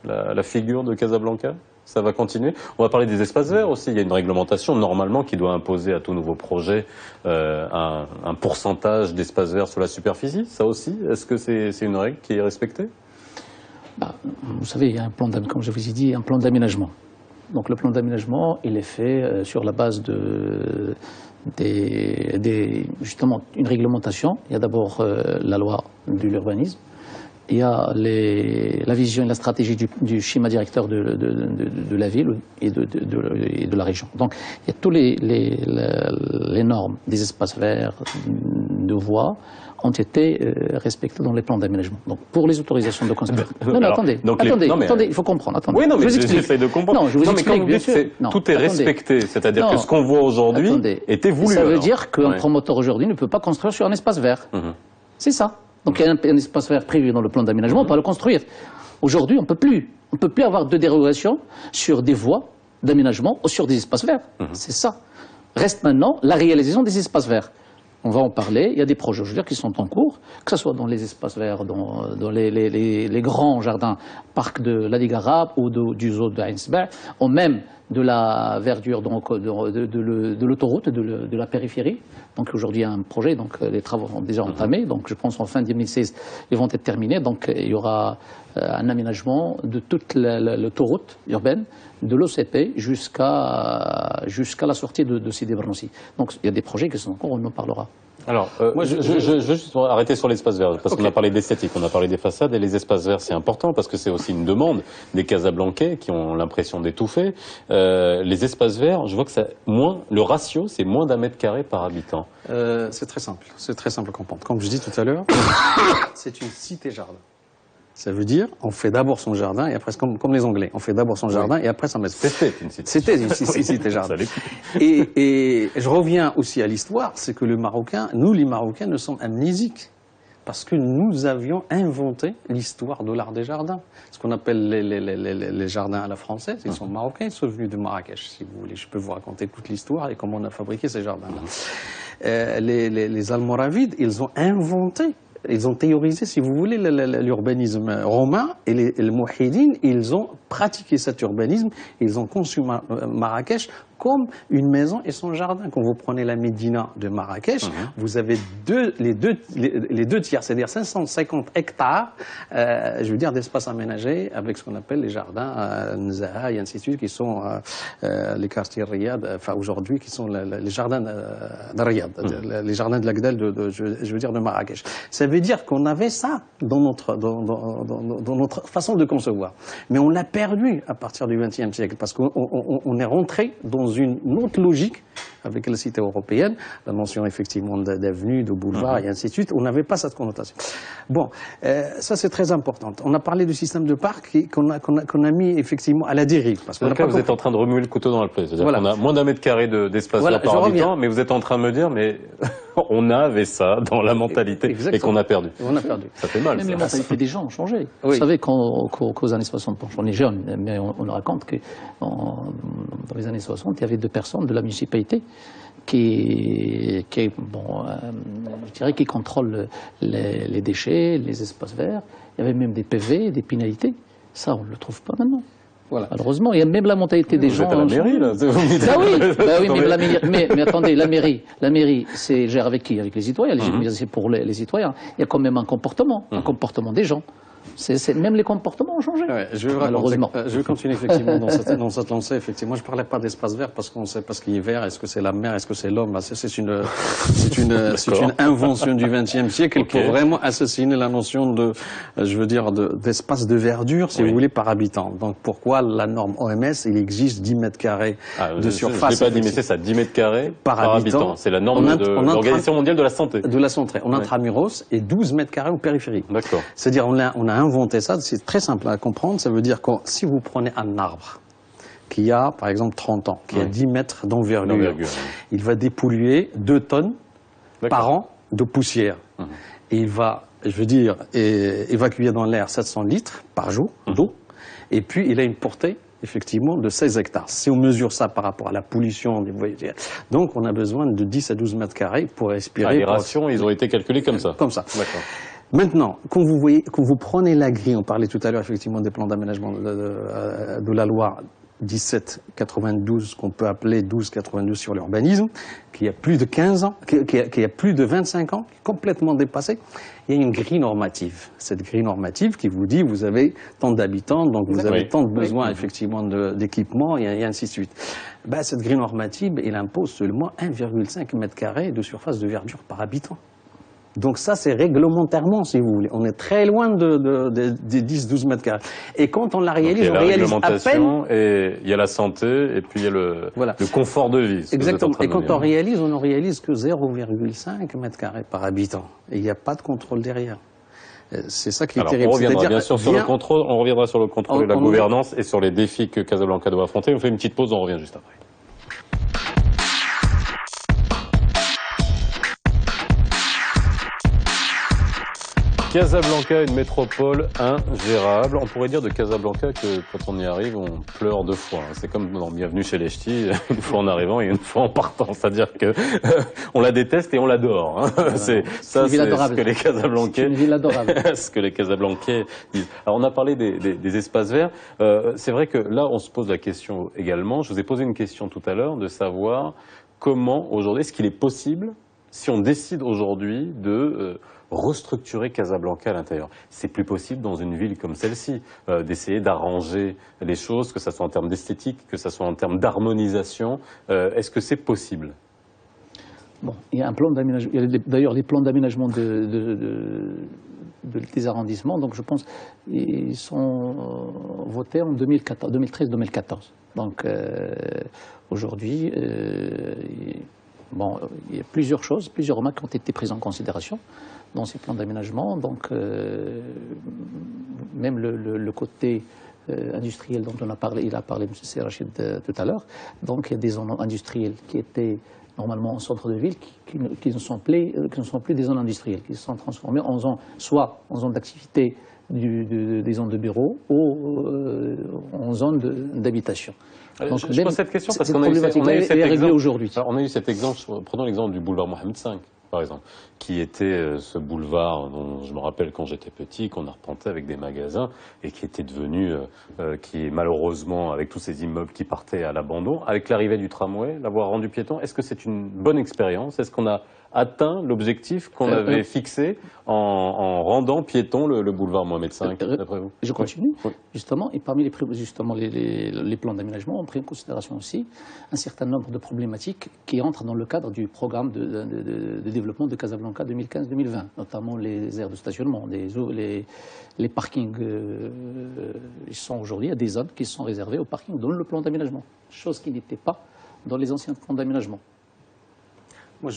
la figure de Casablanca? Ça va continuer. On va parler des espaces verts aussi. Il y a une réglementation normalement qui doit imposer à tout nouveau projet un pourcentage d'espaces verts sur la superficie. Ça aussi, est-ce que c'est une règle qui est respectée? Vous savez, il y a un plan, comme je vous ai dit, un plan d'aménagement. Donc le plan d'aménagement, il est fait sur la base de justement une réglementation. Il y a d'abord la loi de l'urbanisme. Il y a la vision et la stratégie du schéma directeur de la ville et de la région. Donc, il y a tous les normes des espaces verts, de voies, ont été respectées dans les plans d'aménagement. Donc, pour les autorisations de construire. Non, Alors, attendez, il faut comprendre. Attendez. Oui, non, mais j'essaie de comprendre. Non, je vous explique, mais quand vous bien dites sûr. tout est respecté, c'est-à-dire que ce qu'on voit aujourd'hui était voulu. Ça veut dire qu'un promoteur aujourd'hui ne peut pas construire sur un espace vert. C'est ça. Donc il y a un espace vert prévu dans le plan d'aménagement, on peut le construire. Aujourd'hui, on ne peut plus. On ne peut plus avoir de dérogation sur des voies d'aménagement ou sur des espaces verts. C'est ça. Reste maintenant la réalisation des espaces verts. On va en parler. Il y a des projets, je veux dire, qui sont en cours, que ce soit dans les espaces verts, dans les grands jardins, parcs de la Ligue arabe ou du zoo de Heinsberg, ou même de la verdure de l'autoroute, de la périphérie. Donc aujourd'hui, il y a un projet, donc les travaux sont déjà entamés. Donc je pense en fin 2016, ils vont être terminés. Donc il y aura un aménagement de toute l'autoroute urbaine, de l'OCP jusqu'à la sortie de Sidi Barnossi. Donc il y a des projets qui sont en cours, on en parlera. Alors, moi, je veux juste arrêter sur l'espace vert, parce qu'on a parlé d'esthétique, on a parlé des façades, et les espaces verts, c'est important, parce que c'est aussi une demande des Casablancais qui ont l'impression d'étouffer. Les espaces verts, je vois que le ratio, c'est moins d'1 mètre carré par habitant. C'est très simple à comprendre. Comme je dis tout à l'heure, c'est une cité-jardin. Ça veut dire, on fait d'abord son jardin, et après, comme les Anglais, on fait d'abord son jardin, et après, ça met. C'était une cité. C'était une cité-jardin. Et je reviens aussi à l'histoire, c'est que nous, les Marocains, nous sommes amnésiques. Parce que nous avions inventé l'histoire de l'art des jardins. Ce qu'on appelle les jardins à la française, ils sont marocains, ils sont venus de Marrakech, si vous voulez. Je peux vous raconter toute l'histoire et comment on a fabriqué ces jardins-là. Les Almoravides, ils ont théorisé, si vous voulez, l'urbanisme romain, et les Mouhidines, ils ont pratiqué cet urbanisme, ils ont conçu Marrakech comme une maison et son jardin. Quand vous prenez la Médina de Marrakech, vous avez les deux tiers, c'est-à-dire 550 hectares, je veux dire, d'espace aménagé avec ce qu'on appelle les jardins Nzaha et ainsi de suite, qui sont les quartiers Riyad, enfin aujourd'hui, qui sont les jardins de Riyad, les jardins de l'Agdal, je veux dire, de Marrakech. Ça veut dire qu'on avait ça dans notre façon de concevoir. Mais on l'a perdu à partir du XXe siècle, parce qu'on est rentré dans une autre logique avec la cité européenne, la notion effectivement d'avenue, de boulevard et ainsi de suite. On n'avait pas cette connotation. Bon, ça c'est très important. On a parlé du système de parc qu'on a mis effectivement à la dérive. Parce que vous êtes en train de remuer le couteau dans la plaie. C'est-à-dire qu'on a moins d'1 mètre carré d'espace par habitant, mais vous êtes en train de me dire, mais on avait ça dans la mentalité et qu'on a perdu. On a perdu. Ça fait mal. Même les mentalités des gens ont changé. Oui. Vous savez qu'aux années 60, on est jeune, mais on raconte que dans les années 60, il y avait 2 personnes de la municipalité qui contrôlent les déchets, les espaces verts. Il y avait même des PV, des pénalités. Ça, on ne le trouve pas maintenant. Voilà. Malheureusement, il y a même la mentalité des gens. Vous êtes à la mairie, là. Mais attendez, la mairie, c'est gère avec qui? Avec les citoyens. C'est pour les citoyens. Il y a quand même un comportement des gens. Même les comportements ont changé. Ouais, malheureusement. Je vais continuer effectivement dans cette lancée. Effectivement, je parlais pas d'espace vert parce qu'on ne sait pas ce qui est vert. Est-ce que c'est la mer? Est-ce que c'est l'homme? C'est une invention du XXe siècle pour vraiment assassiner la notion d'espace de verdure, si vous voulez, par habitant. Donc pourquoi la norme OMS, il exige 10 mètres carrés de surface? Je n'ai pas dit, mais c'est ça, 10 mètres carrés par habitant. C'est la norme de l'Organisation mondiale de la santé. De la santé. En intramuros et 12 mètres carrés au périphérique. D'accord. C'est-à-dire, on a inventé ça, c'est très simple à comprendre. Ça veut dire que si vous prenez un arbre qui a, par exemple, 30 ans, qui a 10 mètres d'envergure, il va dépolluer 2 tonnes par an de poussière. Et il va, évacuer dans l'air 700 litres par jour d'eau. Et puis, il a une portée, effectivement, de 16 hectares. Si on mesure ça par rapport à la pollution, donc on a besoin de 10 à 12 mètres carrés pour respirer. Les rations, ils ont été calculés comme ça. Comme ça. D'accord. Maintenant, quand vous prenez la grille, on parlait tout à l'heure effectivement des plans d'aménagement de la loi 1792, qu'on peut appeler 1292 sur l'urbanisme, qui a plus de 15 ans, qui a plus de 25 ans, complètement dépassé. Il y a une grille normative. Cette grille normative qui vous dit, vous avez tant d'habitants, donc vous avez tant de besoins effectivement d'équipements, et ainsi de suite. Ben, cette grille normative, elle impose seulement 1,5 m² de surface de verdure par habitant. Donc ça, c'est réglementairement, si vous voulez. On est très loin des 10-12 mètres carrés. Et quand on la réalise, on réalise à peine... Et il y a la santé, et puis il y a le confort de vie. Exactement. Et quand on ne réalise que 0,5 mètres carrés par habitant. Et il n'y a pas de contrôle derrière. C'est ça qui est terrible. On reviendra bien sûr sur le contrôle, on reviendra sur le contrôle et la gouvernance et sur les défis que Casablanca doit affronter. On fait une petite pause, on revient juste après. Casablanca, une métropole ingérable. On pourrait dire de Casablanca que quand on y arrive, on pleure deux fois. C'est comme dans Bienvenue chez les Ch'tis, une fois en arrivant et une fois en partant. C'est-à-dire que on la déteste et on l'adore. C'est ce que les Casablancais. C'est une ville adorable. Ce que les Casablancais disent. Alors on a parlé des espaces verts. C'est vrai que là, on se pose la question également. Je vous ai posé une question tout à l'heure de savoir comment aujourd'hui, est-ce qu'il est possible, si on décide aujourd'hui de restructurer Casablanca à l'intérieur. C'est plus possible dans une ville comme celle-ci, d'essayer d'arranger les choses, que ce soit en termes d'esthétique, que ce soit en termes d'harmonisation. Est-ce que c'est possible? Bon, il y a un plan d'aménagement. D'ailleurs, les plans d'aménagement des arrondissements, donc je pense, ils sont votés en 2013-2014. Donc aujourd'hui, bon, il y a plusieurs choses, plusieurs remarques qui ont été prises en considération dans ces plans d'aménagement. Donc, même le côté industriel dont il a parlé M. Serrachid tout à l'heure. Donc, il y a des zones industrielles qui étaient normalement en centre de ville, qui ne sont plus des zones industrielles, qui se sont transformées en zones, soit en zones d'activité des zones de bureaux ou en zones d'habitation. Je pose cette question parce qu'on a eu cet exemple, prenons l'exemple du boulevard Mohamed V, par exemple, qui était ce boulevard dont je me rappelle quand j'étais petit, qu'on a repenté avec des magasins et qui était devenu, qui est malheureusement, avec tous ces immeubles qui partaient à l'abandon, avec l'arrivée du tramway, l'avoir rendu piéton. Est-ce que c'est une bonne expérience? Est-ce qu'on a atteint l'objectif qu'on avait fixé en rendant piéton le boulevard Mohamed V, d'après vous? Je continue. Oui. Justement, et parmi les plans d'aménagement, on pris en considération aussi un certain nombre de problématiques qui entrent dans le cadre du programme de développement de Casablanca 2015-2020, notamment les aires de stationnement, les parkings. Ils sont aujourd'hui à des zones qui sont réservées aux parkings dans le plan d'aménagement, chose qui n'était pas dans les anciens plans d'aménagement. Moi,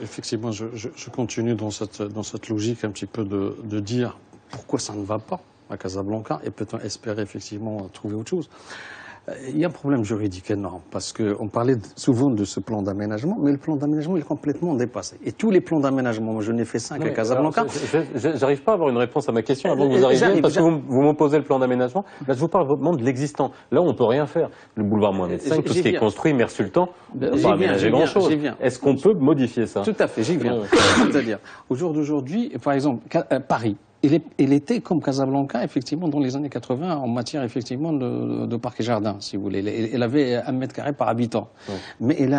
effectivement, je continue dans cette logique un petit peu de dire pourquoi ça ne va pas à Casablanca et peut-on espérer effectivement trouver autre chose. Il y a un problème juridique énorme parce qu'on parlait souvent de ce plan d'aménagement, mais le plan d'aménagement est complètement dépassé. Et tous les plans d'aménagement, moi je n'ai fait 5 à Casablanca. J'arrive pas à avoir une réponse à ma question avant que vous arriviez, parce que vous m'opposez le plan d'aménagement. Là, je vous parle vraiment de l'existant. Là, on peut rien faire. Le boulevard Mohamed V, tout ce qui est construit, Mère Sultan, on ne peut pas aménager grand-chose. Est-ce qu'on peut modifier ça? Tout à fait, j'y viens. C'est-à-dire, au jour d'aujourd'hui, par exemple, Paris, il était comme Casablanca, effectivement, dans les années 80, en matière, effectivement, de parc et jardin, si vous voulez. Elle avait 1 mètre carré par habitant. Ouais. Mais elle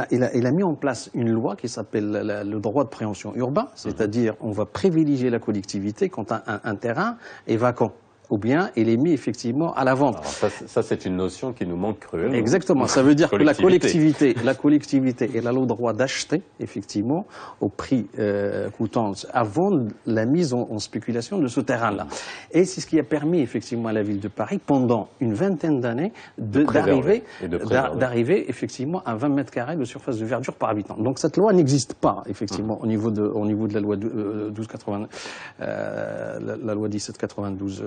a mis en place une loi qui s'appelle le droit de préemption urbain, c'est-à-dire on va privilégier la collectivité quand un terrain est vacant. Ou bien il est mis effectivement à la vente. Alors ça c'est une notion qui nous manque cruellement. Exactement, ça veut dire que la collectivité elle a le droit d'acheter effectivement au prix coûtant avant la mise en spéculation de ce terrain-là. Et c'est ce qui a permis effectivement à la ville de Paris pendant une vingtaine d'années d'arriver effectivement à 20 mètres carrés de surface de verdure par habitant. Donc cette loi n'existe pas effectivement au niveau de la loi 1280, la loi 1792.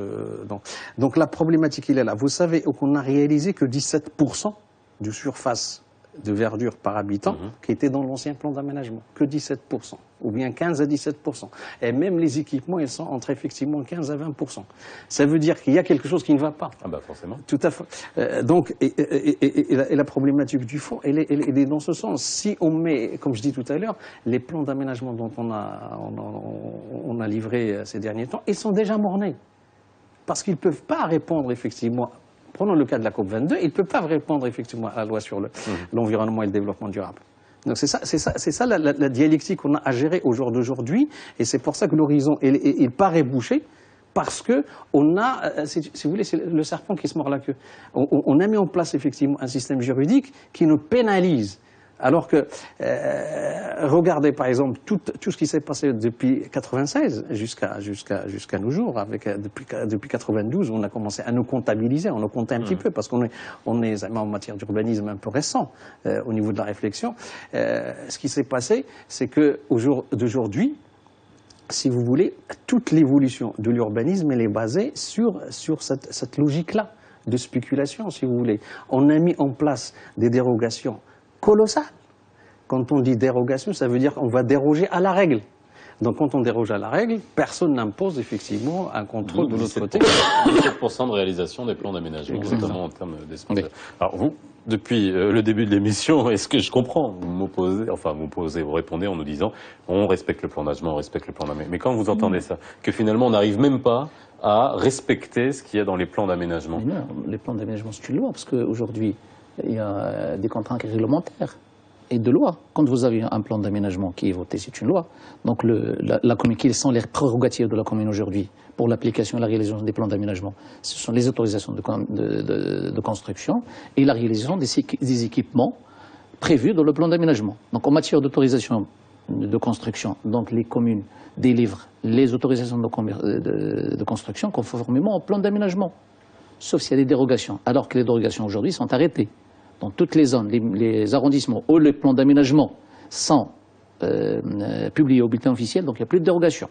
Donc la problématique, il est là. Vous savez qu'on n'a réalisé que 17% de surface de verdure par habitant qui était dans l'ancien plan d'aménagement, que 17%, ou bien 15 à 17%. Et même les équipements, ils sont entre effectivement 15 à 20%. Ça veut dire qu'il y a quelque chose qui ne va pas. Ah bah forcément. Tout à fait. Donc, la problématique du fond, elle est dans ce sens. Si on met, comme je dis tout à l'heure, les plans d'aménagement dont on a livré ces derniers temps, ils sont déjà mornés. Parce qu'ils ne peuvent pas répondre effectivement. Prenons le cas de la COP22, il ne peut pas répondre effectivement à la loi sur l'environnement et le développement durable. Donc c'est ça la dialectique qu'on a à gérer au jour d'aujourd'hui, et c'est pour ça que l'horizon il paraît bouché, parce que on a, si vous voulez, c'est le serpent qui se mord la queue. On a mis en place effectivement un système juridique qui nous pénalise. Alors que, regardez par exemple tout ce qui s'est passé depuis 96 jusqu'à nos jours, depuis 92, on a commencé à nous comptabiliser, on nous comptait un petit peu, parce qu'on est en matière d'urbanisme un peu récent au niveau de la réflexion. Ce qui s'est passé, c'est que au jour d'aujourd'hui, si vous voulez, toute l'évolution de l'urbanisme, elle est basée sur cette logique-là de spéculation, si vous voulez. On a mis en place des dérogations colossal. Quand on dit dérogation, ça veut dire qu'on va déroger à la règle. Donc quand on déroge à la règle, personne n'impose effectivement un contrôle de l'autre côté. 17% de réalisation des plans d'aménagement, notamment en termes d'espace. Oui. Alors vous, depuis le début de l'émission, est-ce que je comprends? Vous répondez en nous disant on respecte le plan d'aménagement, on respecte le plan d'aménagement. Mais quand vous entendez ça, que finalement on n'arrive même pas à respecter ce qu'il y a dans les plans d'aménagement. Non, les plans d'aménagement c'est une loi, parce qu'aujourd'hui, il y a des contraintes réglementaires et de loi. Quand vous avez un plan d'aménagement qui est voté, c'est une loi. Donc la commune, quelles sont les prérogatives de la commune aujourd'hui pour l'application et la réalisation des plans d'aménagement? Ce sont les autorisations de construction et la réalisation des équipements prévus dans le plan d'aménagement. Donc en matière d'autorisation de construction, donc les communes délivrent les autorisations de construction conformément au plan d'aménagement, sauf s'il y a des dérogations, alors que les dérogations aujourd'hui sont arrêtées. Dans toutes les zones, les arrondissements où les plans d'aménagement sont publiés au bulletin officiel, donc il n'y a plus de dérogation.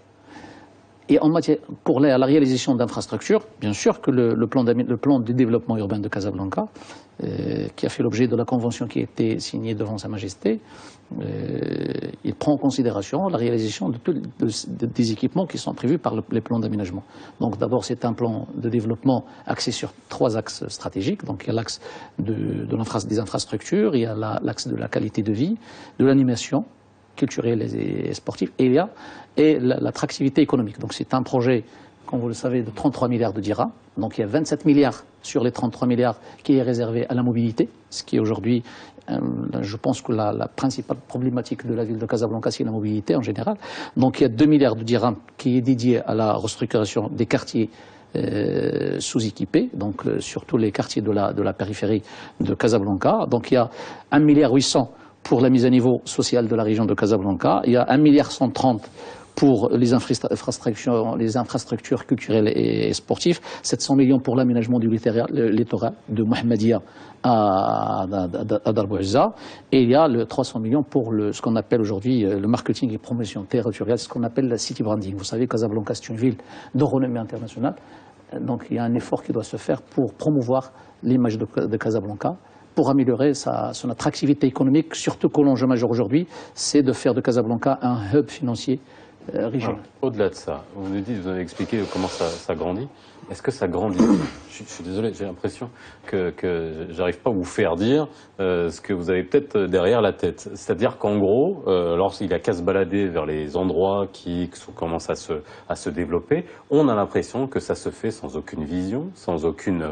Et en matière, pour la réalisation d'infrastructures, bien sûr que le plan de développement urbain de Casablanca, qui a fait l'objet de la convention qui a été signée devant Sa Majesté, il prend en considération la réalisation des équipements qui sont prévus par les plans d'aménagement. Donc d'abord, c'est un plan de développement axé sur 3 axes stratégiques. Donc il y a l'axe des infrastructures, il y a l'axe de la qualité de vie, de l'animation culturelle et sportive, et il y a l'attractivité économique. Donc c'est un projet, comme vous le savez, de 33 milliards de dirhams. Donc il y a 27 milliards sur les 33 milliards qui est réservé à la mobilité, ce qui est aujourd'hui, je pense que la principale problématique de la ville de Casablanca, c'est la mobilité en général. Donc il y a 2 milliards de dirhams qui est dédié à la restructuration des quartiers sous-équipés, donc surtout les quartiers de la périphérie de Casablanca. Donc il y a 1,8 milliard pour la mise à niveau sociale de la région de Casablanca. Il y a 1,130 milliard pour les infrastructures culturelles et sportives, 700 millions pour l'aménagement du littoral de Mohammedia à Darbouzza, et il y a 300 millions pour ce qu'on appelle aujourd'hui le marketing et promotion territoriale, ce qu'on appelle la city branding. Vous savez, Casablanca, c'est une ville de renommée internationale, donc il y a un effort qui doit se faire pour promouvoir l'image de Casablanca, pour améliorer son attractivité économique, surtout que l'enjeu majeur aujourd'hui, c'est de faire de Casablanca un hub financier régional. Au-delà de ça, vous avez expliqué comment ça grandit. Est-ce que ça grandit? Je suis désolé, j'ai l'impression que j'arrive pas à vous faire dire ce que vous avez peut-être derrière la tête. C'est-à-dire qu'en gros, lorsqu'il a qu'à se balader vers les endroits qui commencent à se développer, on a l'impression que ça se fait sans aucune vision, sans aucune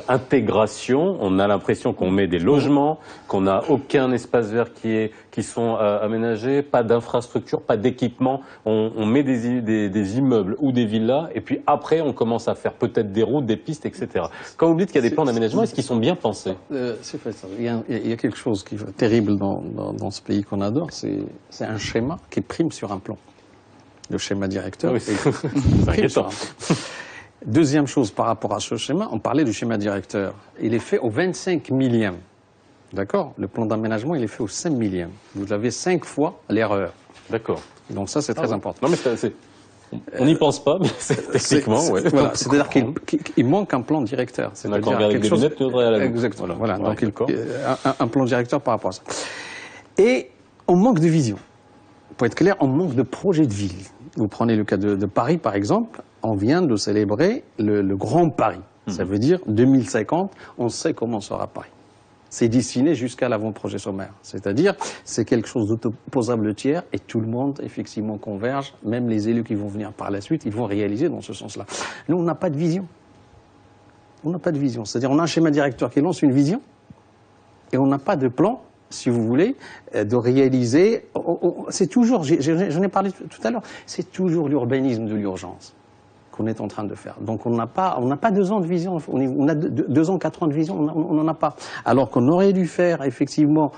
intégration. On a l'impression qu'on met des logements, qu'on n'a aucun espace vert qui sont aménagés, pas d'infrastructure, pas d'équipement. On met des immeubles ou des villas, et puis après on commence à faire peut-être des routes, des pistes, etc. Quand vous dites qu'il y a des plans d'aménagement, est-ce qu'ils sont bien pensés? C'est fait ça. Il y a quelque chose qui est terrible dans ce pays qu'on adore, c'est un schéma qui prime sur un plan. Le schéma directeur. Oui, prime sur un plan. Deuxième chose par rapport à ce schéma, on parlait du schéma directeur. Il est fait au 25 millième. D'accord? Le plan d'aménagement, il est fait au 5 millième. Vous avez 5 fois l'erreur. D'accord. Donc ça, c'est très important. Non, mais c'est On n'y pense pas, mais techniquement, oui. Voilà, c'est-à-dire qu'il manque un plan directeur. D'accord, avec des lunettes, tu voudrais à la exactement. Voilà, donc un plan directeur par rapport à ça. Et on manque de vision. Pour être clair, on manque de projet de ville. Vous prenez le cas de Paris, par exemple, on vient de célébrer le Grand Paris. Ça veut dire 2050, on sait comment sera Paris. C'est dessiné jusqu'à l'avant-projet sommaire. C'est-à-dire, c'est quelque chose d'opposable tiers et tout le monde, effectivement, converge. Même les élus qui vont venir par la suite, ils vont réaliser dans ce sens-là. Nous, on n'a pas de vision. On n'a pas de vision. C'est-à-dire, on a un schéma directeur qui lance une vision et on n'a pas de plan, si vous voulez, de réaliser. C'est toujours, j'en ai parlé tout à l'heure, c'est toujours l'urbanisme de l'urgence qu'on est en train de faire. Donc on n'a pas 2 ans de vision, on a 2 ans, 4 ans de vision, on n'en a pas. Alors qu'on aurait dû faire effectivement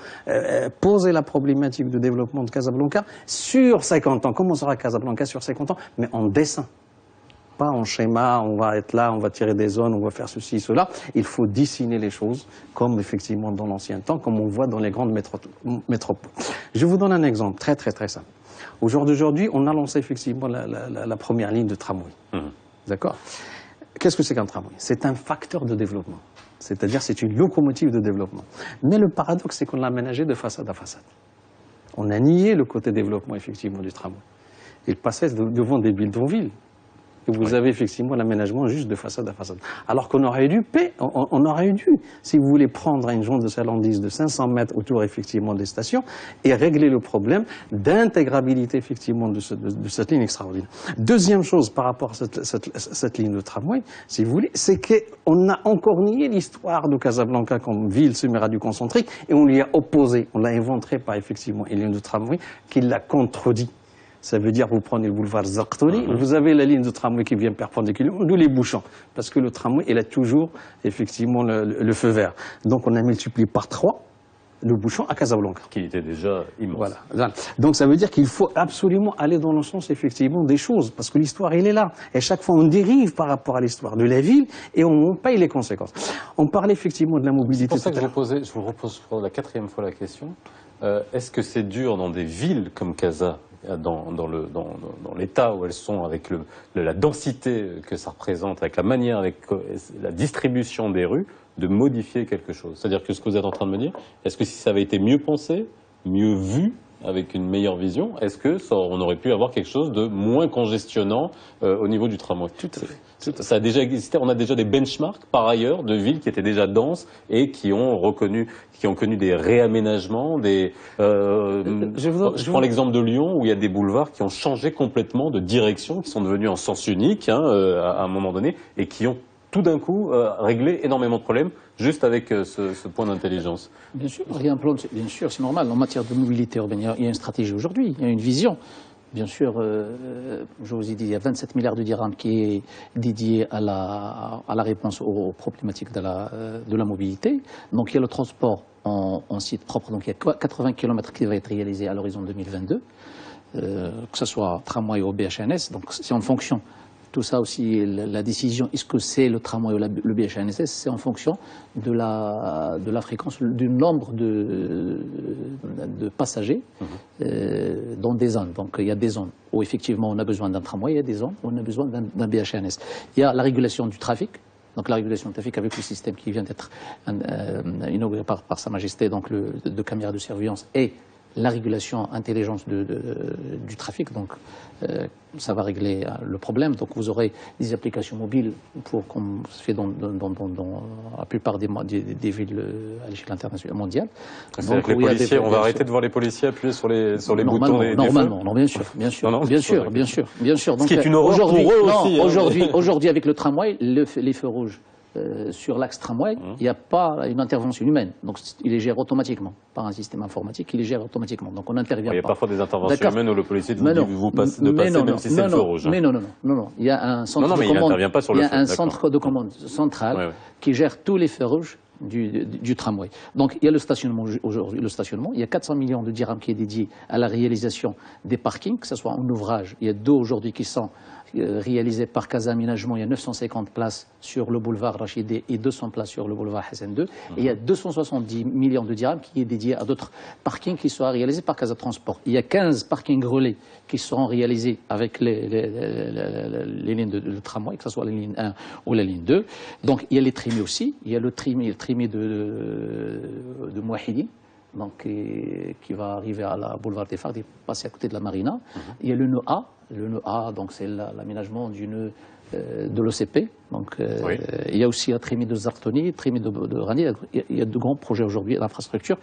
poser la problématique de développement de Casablanca sur 50 ans. Comment sera Casablanca sur 50 ans? Mais en dessin. Pas en schéma, on va être là, on va tirer des zones, on va faire ceci, cela. Il faut dessiner les choses comme effectivement dans l'ancien temps, comme on voit dans les grandes métropoles. Je vous donne un exemple très très très simple. Au jour d'aujourd'hui, on a lancé effectivement la première ligne de tramway. D'accord? Qu'est-ce que c'est qu'un tramway? C'est un facteur de développement. C'est-à-dire, c'est une locomotive de développement. Mais le paradoxe, c'est qu'on l'a aménagé de façade à façade. On a nié le côté développement, effectivement, du tramway. Il passait devant des bidonvilles. Et vous avez effectivement l'aménagement juste de façade à façade. Alors qu'on aurait dû, si vous voulez, prendre une zone de chalandise de 500 mètres autour effectivement des stations et régler le problème d'intégrabilité effectivement de cette ligne extraordinaire. Deuxième chose par rapport à cette ligne de tramway, si vous voulez, c'est qu'on a encore nié l'histoire de Casablanca comme ville semi-radio-concentrique et on lui a opposé, on l'a inventé par effectivement une ligne de tramway qui l'a contredit. Ça veut dire, vous prenez le boulevard Zarqtoli, vous avez la ligne de tramway qui vient perpendiculaire, d'où les bouchons. Parce que le tramway, il a toujours, effectivement, le feu vert. Donc, on a multiplié par 3 le bouchon à Casablanca. Qui était déjà immense. Voilà. Donc, ça veut dire qu'il faut absolument aller dans le sens, effectivement, des choses. Parce que l'histoire, elle est là. Et chaque fois, on dérive par rapport à l'histoire de la ville et on paye les conséquences. On parlait, effectivement, de la mobilité. C'est pour ça que je vous repose pour la 4e fois la question. Est-ce que c'est dur dans des villes comme Casa, dans l'état où elles sont, avec la densité que ça représente, avec la manière, avec la distribution des rues, de modifier quelque chose? C'est-à-dire que ce que vous êtes en train de me dire, est-ce que si ça avait été mieux pensé, mieux vu, avec une meilleure vision, est-ce que on aurait pu avoir quelque chose de moins congestionnant au niveau du tramway? Tout à fait. Ça a déjà existé, on a déjà des benchmarks par ailleurs de villes qui étaient déjà denses et qui ont connu des réaménagements, je prends l'exemple de Lyon où il y a des boulevards qui ont changé complètement de direction, qui sont devenus en sens unique à un moment donné et qui ont tout d'un coup réglé énormément de problèmes juste avec ce point d'intelligence. Bien sûr, bien sûr, c'est normal. En matière de mobilité urbaine, il y a une stratégie aujourd'hui, il y a une vision. Bien sûr, je vous ai dit, il y a 27 milliards de dirhams qui est dédié à la réponse aux problématiques de la mobilité. Donc il y a le transport en site propre, donc il y a 80 km qui va être réalisé à l'horizon 2022, que ce soit tramway ou BHNS, donc c'est en fonction. Tout ça aussi, la décision, est-ce que c'est le tramway ou le BHNSS, c'est en fonction de la fréquence, du nombre de passagers dans des zones. Donc il y a des zones où effectivement on a besoin d'un tramway, il y a des zones où on a besoin d'un BHNS. Il y a la régulation du trafic. Donc la régulation du trafic avec le système qui vient d'être inauguré par Sa Majesté, donc de caméras de surveillance et la régulation intelligente du trafic, donc ça va régler le problème. Donc vous aurez des applications mobiles comme se fait dans la plupart des villes à l'échelle internationale mondiale. C'est-à-dire que les policiers, on va arrêter de voir les policiers appuyer sur les boutons des normalement, non, bien sûr. Donc, ce qui est une horreur pour eux aussi. Aujourd'hui, avec le tramway, les feux rouges sur l'axe tramway, il n'y a pas une intervention humaine. Donc il les gère automatiquement, par un système informatique, il les gère automatiquement. Donc on n'intervient pas. Il y a parfois des interventions humaines où le policier vous dit de passer même si c'est le feu rouge. Mais non. Il y a un centre de commande. Il y a un centre de commande central qui gère tous les feux rouges du tramway. Donc il y a le stationnement aujourd'hui, il y a 400 millions de dirhams qui est dédié à la réalisation des parkings, que ce soit en ouvrage. Il y a 2 aujourd'hui qui sont réalisés par Casa Aménagement. Il y a 950 places sur le boulevard Rachidé et 200 places sur le boulevard Hassan II. Et il y a 270 millions de dirhams qui est dédié à d'autres parkings qui seront réalisés par Casa Transport. Il y a 15 parkings relais qui seront réalisés avec les lignes de tramway, que ce soit la ligne 1 ou la ligne 2. Donc il y a les trimés aussi. Il y a le trimé de Mouahidine, donc, qui va arriver à la boulevard des Phares, passer à côté de la marina. Il y a le nœud A. Le nœud A, donc c'est l'aménagement du nœud de l'OCP. Donc, il y a aussi un trémie de Zartoni, trémie de Rani. Il y a de grands projets aujourd'hui d'infrastructure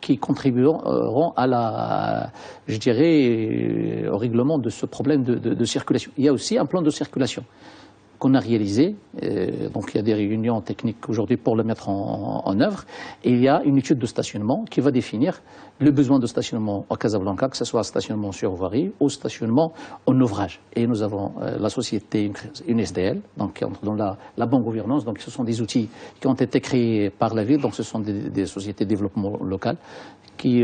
qui contribueront à je dirais, au règlement de ce problème de circulation. Il y a aussi un plan de circulation qu'on a réalisé. Donc il y a des réunions techniques aujourd'hui pour le mettre en œuvre. Et il y a une étude de stationnement qui va définir le besoin de stationnement à Casablanca, que ce soit stationnement sur voirie ou stationnement en ouvrage. Et nous avons la société, une SDL, donc qui entre dans la bonne gouvernance. Donc ce sont des outils qui ont été créés par la ville. Donc ce sont des sociétés de développement local qui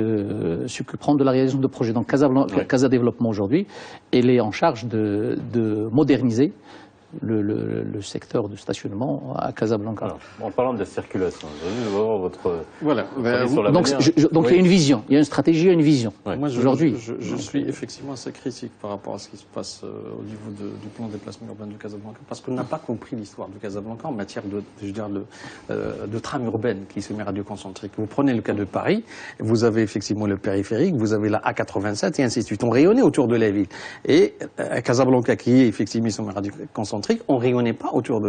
s'occuperont de la réalisation de projets. Donc Casa Développement aujourd'hui, elle est en charge de moderniser le secteur du stationnement à Casablanca. Alors, en parlant de la circulation, je vais voir votre voilà. sur la donc il y a une vision, il y a une stratégie, il y a une vision. Ouais. Moi, aujourd'hui, je suis effectivement assez critique par rapport à ce qui se passe au niveau du plan de déplacement urbain de Casablanca, parce qu'on n'a pas compris l'histoire de Casablanca en matière de trame urbaine qui se met radioconcentrique. Vous prenez le cas de Paris, vous avez effectivement le périphérique, vous avez la A87 et ainsi de suite. On rayonnait autour de la ville. Et Casablanca, qui est effectivement sur radioconcentrique, on rayonnait pas autour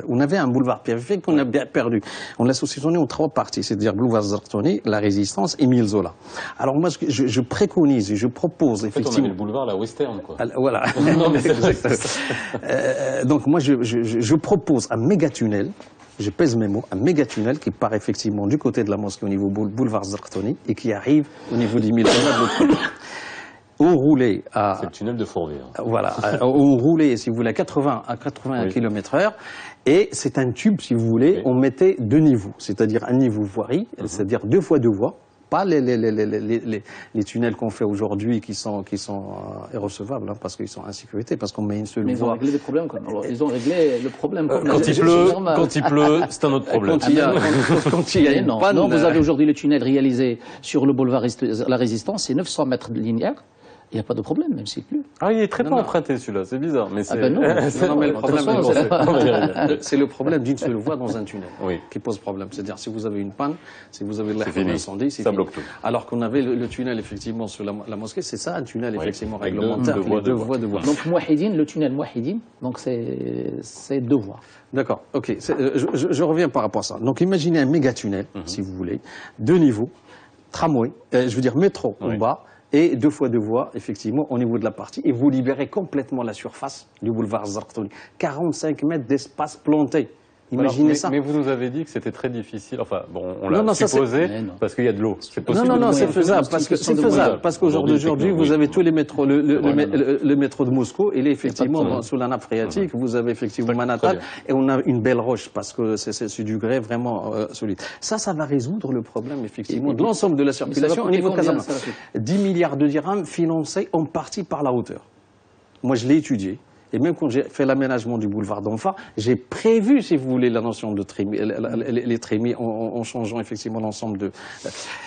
on avait un boulevard périphérique qu'on a bien perdu. On l'a saucissonné en 3 parties, c'est-à-dire boulevard Zartoni, la Résistance et Émile Zola. Alors moi, je préconise et je propose effectivement. En fait, on avait le boulevard la Western, quoi. Voilà. Non, mais donc moi, je propose un méga-tunnel. Je pèse mes mots, un méga-tunnel qui part effectivement du côté de la mosquée au niveau boulevard Zartoni et qui arrive au niveau d'Émile Zola de l'autre côté. On roulait à... C'est le tunnel de Fourvière. Voilà. On roulait, si vous voulez, à 80 km/h. Et c'est un tube, si vous voulez, on mettait 2 niveaux. C'est-à-dire un niveau voirie, c'est-à-dire 2 fois 2 voies. Pas les tunnels qu'on fait aujourd'hui qui sont irrecevables, hein, parce qu'ils sont en sécurité, parce qu'on met une seule voie. Mais ils ont réglé des problèmes, quoi. Alors, ils ont réglé le problème. Quand il pleut, c'est un autre problème. Quand il y a une panne... Non, vous avez aujourd'hui le tunnel réalisé sur le boulevard La Résistance, c'est 900 mètres linéaires. Il n'y a pas de problème, même s'il pleut. Ah, il est très peu emprunté, celui-là, c'est bizarre. Mais c'est... non, mais le problème, c'est le problème d'une seule voie dans un tunnel qui pose problème. C'est-à-dire, si vous avez une panne, si vous avez l'air d'incendie, c'est fini. Bloque tout. Alors qu'on avait le tunnel, effectivement, sur la mosquée, c'est ça, un tunnel, effectivement, réglementaire. 2 voies. Donc, Mouahidine, le tunnel Mouahidine, donc c'est 2 voies. D'accord, ok. Je reviens par rapport à ça. Donc, imaginez un méga tunnel, si vous voulez, 2 niveaux, tramway, je veux dire métro en bas, et 2 fois 2 voies, effectivement, au niveau de la partie. Et vous libérez complètement la surface du boulevard Zartoni. 45 mètres d'espace planté. Imaginez ça. Mais vous nous avez dit que c'était très difficile. Enfin, bon, on l'a supposé parce qu'il y a de l'eau. C'est possible. Non, c'est faisable. Parce qu'aujourd'hui, vous avez tous les métros, le métro de Moscou, il est effectivement sous la nappe phréatique. Vous avez effectivement Manhattan et on a une belle roche parce que c'est du grès vraiment solide. Ça va résoudre le problème, effectivement, de l'ensemble de la circulation au niveau de Casablanca. 10 milliards de dirhams financés en partie par la hauteur. Moi, je l'ai étudié. Et même quand j'ai fait l'aménagement du boulevard d'Enfa, j'ai prévu, si vous voulez, la notion de trémie, les trémies en changeant effectivement l'ensemble de...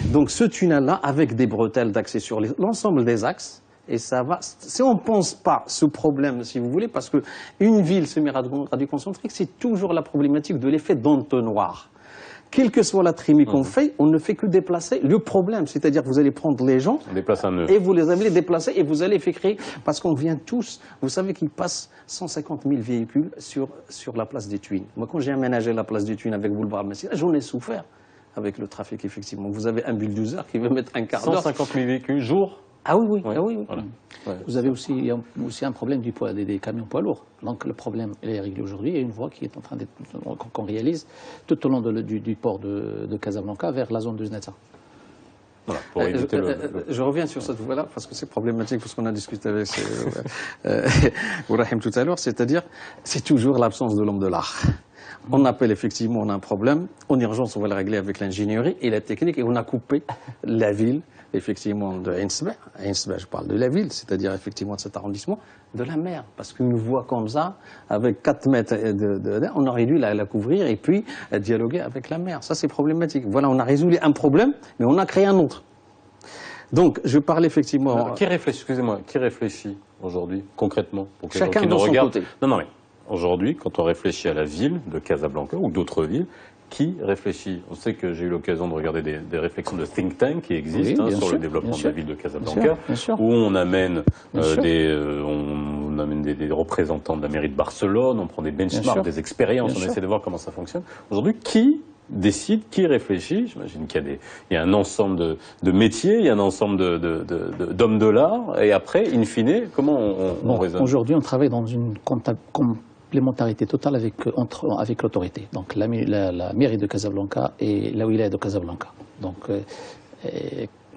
Donc ce tunnel-là, avec des bretelles d'accès sur l'ensemble des axes, et ça va... Si on ne pense pas ce problème, si vous voulez, parce qu'une ville semi-radioconcentrique, c'est toujours la problématique de l'effet d'entonnoir. Quelle que soit la trémie qu'on fait, on ne fait que déplacer le problème. C'est-à-dire que vous allez prendre les gens et vous les allez déplacer et vous allez faire créer... Parce qu'on vient tous... Vous savez qu'il passe 150 000 véhicules sur la place des Tuines. Moi, quand j'ai aménagé la place des Tuines avec Boulevard Messina, j'en ai souffert avec le trafic, effectivement. Vous avez un bulldozer qui va mettre un quart d'heure. 150 000 véhicules jour. Ah oui. Voilà. Vous avez aussi un problème du poids des camions poids lourds. Donc le problème est réglé aujourd'hui. Il y a une voie qui est en train d'être qu'on réalise tout au long du port de Casablanca vers la zone de Zneta. Voilà, pour éviter je reviens sur cette voie-là parce que c'est problématique parce qu'on a discuté avec Bourahim tout à l'heure. C'est-à-dire, c'est toujours l'absence de l'homme de l'art. On appelle effectivement, on a un problème. En urgence, on va le régler avec l'ingénierie et la technique. Et on a coupé la ville, effectivement, de Heinsberg. Heinsberg, je parle de la ville, c'est-à-dire effectivement de cet arrondissement, de la mer. Parce qu'une voie comme ça, avec 4 mètres on aurait dû la couvrir et puis dialoguer avec la mer. Ça, c'est problématique. Voilà, on a résolu un problème, mais on a créé un autre. Donc, je parle effectivement... Alors, qui réfléchit aujourd'hui, concrètement, pour que chacun qui de nous son regarde. côté. Non, mais aujourd'hui, quand on réfléchit à la ville de Casablanca ou d'autres villes, qui réfléchit? On sait que j'ai eu l'occasion de regarder des réflexions de think tank qui existent sur le développement de la ville de Casablanca, où on amène, on amène des représentants de la mairie de Barcelone, on prend des benchmarks, des expériences, on essaie de voir comment ça fonctionne. Aujourd'hui, qui décide, qui réfléchit? J'imagine qu'il y a un ensemble de métiers, il y a un ensemble d'hommes de l'art, et après, in fine, comment on raisonne? Aujourd'hui, on travaille dans une complémentarité totale avec l'autorité. Donc la mairie de Casablanca et la wilaya de Casablanca. Donc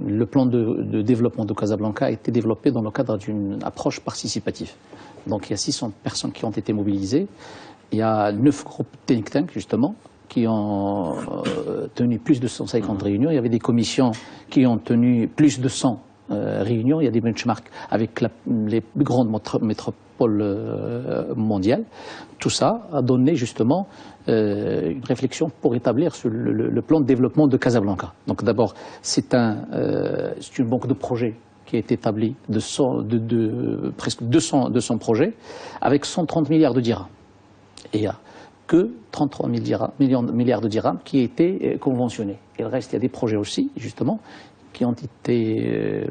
le plan de développement de Casablanca a été développé dans le cadre d'une approche participative. Donc il y a 600 personnes qui ont été mobilisées. Il y a 9 groupes think tank, justement, qui ont tenu plus de 150 réunions. Il y avait des commissions qui ont tenu plus de 100 réunions. Il y a des benchmarks avec les plus grandes métropoles mondiales. Tout ça a donné justement une réflexion pour établir le plan de développement de Casablanca. Donc d'abord, c'est une banque de projets qui est établie de presque 200 projets avec 130 milliards de dirhams. Et il n'y a que 33 milliards de dirhams qui étaient conventionnés. Et le reste, il y a des projets aussi, justement, qui ont été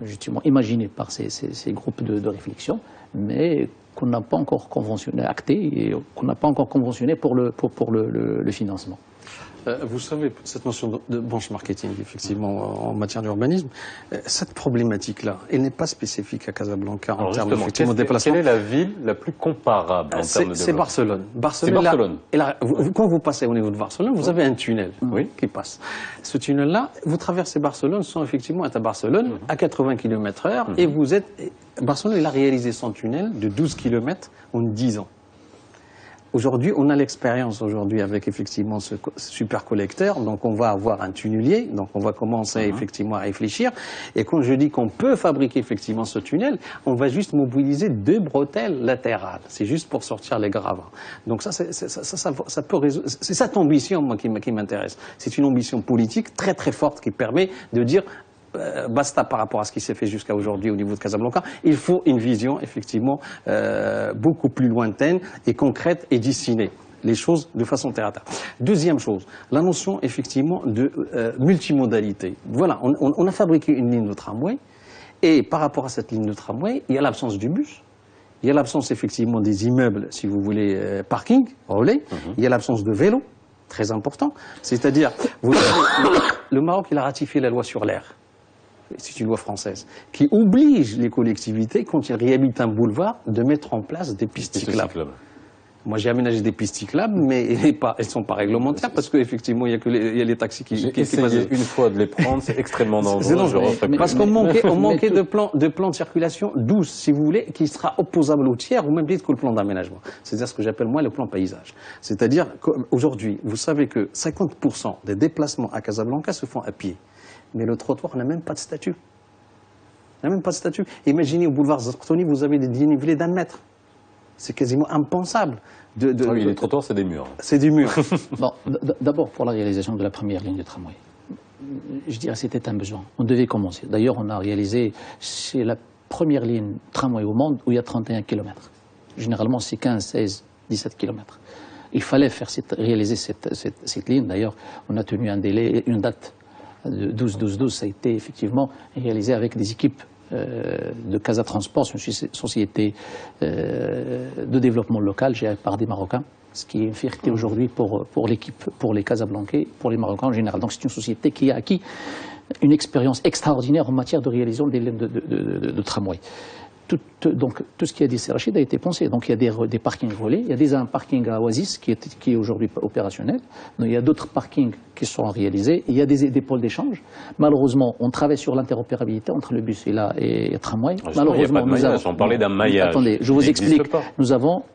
justement imaginés par ces groupes de réflexion, mais qu'on n'a pas encore conventionné, acté, et qu'on n'a pas encore conventionné pour le financement. Vous savez, cette notion de benchmarking, effectivement, en matière d'urbanisme, cette problématique-là, elle n'est pas spécifique à Casablanca en termes de déplacement. Quelle est la ville la plus comparable en termes de développement? C'est Barcelone. C'est Barcelone. Quand vous passez au niveau de Barcelone, vous avez un tunnel qui passe. Ce tunnel-là, vous traversez Barcelone sans effectivement être à Barcelone à 80 km/h et vous êtes... Barcelone, il a réalisé son tunnel de 12 km en 10 ans. Aujourd'hui, on a l'expérience aujourd'hui avec effectivement ce supercollecteur, donc on va avoir un tunnelier, donc on va commencer effectivement à réfléchir. Et quand je dis qu'on peut fabriquer effectivement ce tunnel, on va juste mobiliser 2 bretelles latérales. C'est juste pour sortir les gravats. Donc ça peut résoudre. C'est cette ambition moi qui m'intéresse. C'est une ambition politique très très forte qui permet de dire basta par rapport à ce qui s'est fait jusqu'à aujourd'hui au niveau de Casablanca. Il faut une vision effectivement beaucoup plus lointaine et concrète et dessinée. Les choses de façon terre à terre. Deuxième chose, la notion effectivement de multimodalité. Voilà, on a fabriqué une ligne de tramway et par rapport à cette ligne de tramway, il y a l'absence du bus. Il y a l'absence effectivement des immeubles, si vous voulez, parking, relais. Il y a l'absence de vélos, très important. C'est-à-dire, le Maroc, il a ratifié la loi sur l'air. C'est une loi française, qui oblige les collectivités, quand ils réhabilitent un boulevard, de mettre en place des pistes cyclables. Moi, j'ai aménagé des pistes cyclables, mais elles ne sont pas réglementaires, parce qu'effectivement, il y a les taxis qui essayé une fois de les prendre, c'est extrêmement dangereux. Parce qu'on manquait de plan de circulation douce, si vous voulez, qui sera opposable au tiers, ou même vite que le plan d'aménagement. C'est-à-dire ce que j'appelle moi le plan paysage. C'est-à-dire qu'aujourd'hui, vous savez que 50% des déplacements à Casablanca se font à pied. Mais le trottoir n'a même pas de statut. Il n'a même pas de statut. Imaginez au boulevard Zarqtoni, vous avez des dénivelés d'1 mètre. C'est quasiment impensable. Oui, les trottoirs, c'est des murs. C'est des murs. Bon, d'abord, pour la réalisation de la première ligne de tramway, je dirais que c'était un besoin. On devait commencer. D'ailleurs, on a réalisé, c'est la première ligne tramway au monde où il y a 31 km. Généralement, c'est 15, 16, 17 km. Il fallait réaliser cette ligne. D'ailleurs, on a tenu un délai, une date de 12-12-12, ça a été effectivement réalisé avec des équipes de Casa Transport, une société de développement local gérée par des Marocains, ce qui est une fierté aujourd'hui pour l'équipe, pour les Casablancais, pour les Marocains en général. Donc c'est une société qui a acquis une expérience extraordinaire en matière de réalisation des lignes de tramway. donc, tout ce qui a dit Rachid a été pensé. Donc, il y a des parkings relais. Il y a déjà un parking à Oasis qui est aujourd'hui opérationnel. Donc, il y a d'autres parkings qui sont réalisés. Il y a des pôles d'échange. Malheureusement, on travaille sur l'interopérabilité entre le bus et le tramway. Malheureusement, il n'y a pas de maillage. On parlait d'un maillage. Attendez, je vous explique.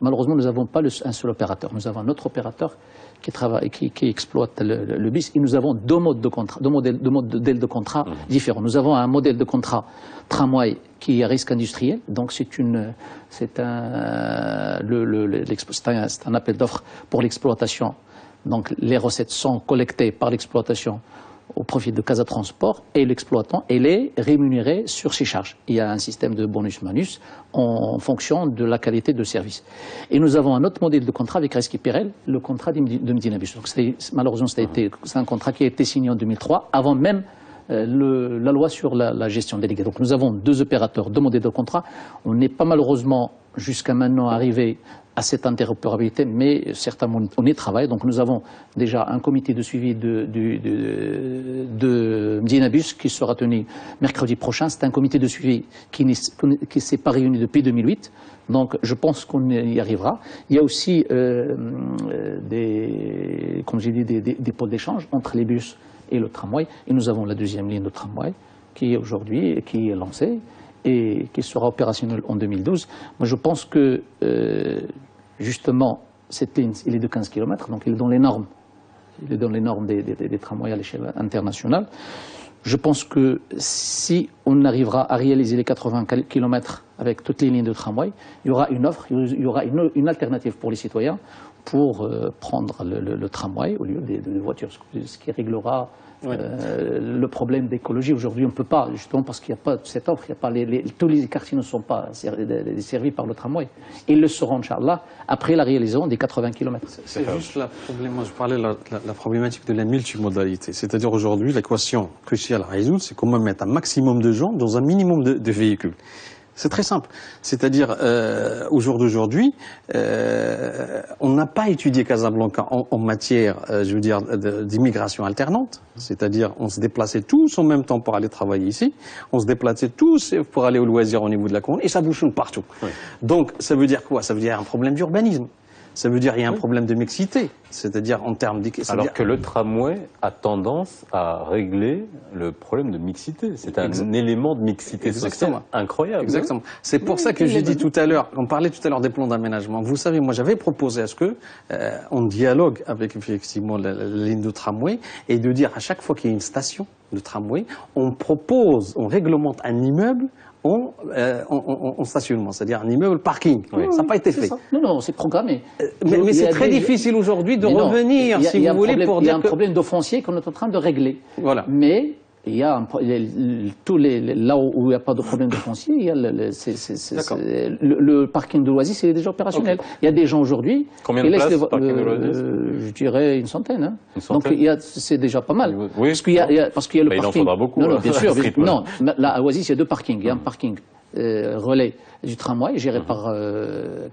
Malheureusement, nous n'avons pas un seul opérateur. Nous avons un autre opérateur qui exploite le bus. Et nous avons deux modes de contrat, deux modèles de contrat différents. Nous avons un modèle de contrat tramway qui est à risque industriel. Donc c'est un appel d'offres pour l'exploitation. Donc les recettes sont collectées par l'exploitation au profit de Casa Transport et l'exploitant, elle est rémunérée sur ses charges. Il y a un système de bonus-malus en fonction de la qualité de service. Et nous avons un autre modèle de contrat avec Reski Pirel, le contrat de Medinabus. Donc malheureusement, c'est un contrat qui a été signé en 2003, avant même la loi sur la gestion déléguée. Donc nous avons deux opérateurs, deux modèles de contrat. On n'est pas malheureusement jusqu'à maintenant arrivé à cette interopérabilité, mais certainement on y travaille. Donc nous avons déjà un comité de suivi de Medinabus qui sera tenu mercredi prochain. C'est un comité de suivi qui ne s'est pas réuni depuis 2008. Donc je pense qu'on y arrivera. Il y a aussi comme j'ai dit, des pôles d'échange entre les bus et le tramway. Et nous avons la deuxième ligne de tramway qui est aujourd'hui, qui est lancée et qui sera opérationnelle en 2012. Moi je pense que justement, cette ligne, il est de 15 km, donc il est dans les normes. Il est dans les normes des tramways à l'échelle internationale. Je pense que si on arrivera à réaliser les 80 km avec toutes les lignes de tramway, il y aura une offre, il y aura une alternative pour les citoyens pour prendre le tramway au lieu des voitures, ce qui réglera le problème d'écologie. Aujourd'hui, on ne peut pas, justement parce qu'il n'y a pas cette offre, il y a pas tous les quartiers ne sont pas desservis par le tramway. Ils le seront, Inch'Allah, après la réalisation des 80 km. C'est juste je parlais de la problématique de la multimodalité. C'est-à-dire aujourd'hui, l'équation cruciale à résoudre, c'est comment mettre un maximum de gens dans un minimum de véhicules. C'est très simple. C'est-à-dire, au jour d'aujourd'hui, on n'a pas étudié Casablanca en matière, d'immigration alternante. C'est-à-dire, on se déplaçait tous en même temps pour aller travailler ici. On se déplaçait tous pour aller au loisir au niveau de la commune. Et ça bouchonne partout. Oui. Donc, ça veut dire quoi? Ça veut dire un problème d'urbanisme. Ça veut dire qu'il y a un problème de mixité, c'est-à-dire en termes de... Alors que le tramway a tendance à régler le problème de mixité. C'est un élément de mixité sociale incroyable. Exactement. C'est pour ça que j'ai dit tout à l'heure, on parlait tout à l'heure des plans d'aménagement. Vous savez, moi j'avais proposé à ce que on dialogue avec effectivement la ligne de tramway et de dire à chaque fois qu'il y a une station de tramway, on réglemente un immeuble en stationnement, c'est-à-dire un immeuble parking. Oui. Ça n'a pas été fait. Non, c'est programmé. Mais c'est très difficile aujourd'hui de revenir, si vous voulez, pour dire il y a un problème de foncier qu'on est en train de régler. Voilà. Mais il y a là où il n'y a pas de problème de foncier, il y a le parking de l'Oasis, il est déjà opérationnel. Okay. Il y a des gens aujourd'hui... Combien de places parking de l'Oasis? Je dirais une centaine. Hein. Donc c'est déjà pas mal. Oui, parce qu'il y a le parking... Il en faudra beaucoup. Non, bien sûr. Non, là, à l'Oasis, il y a deux parkings. Il y a un parking relais du tramway, géré par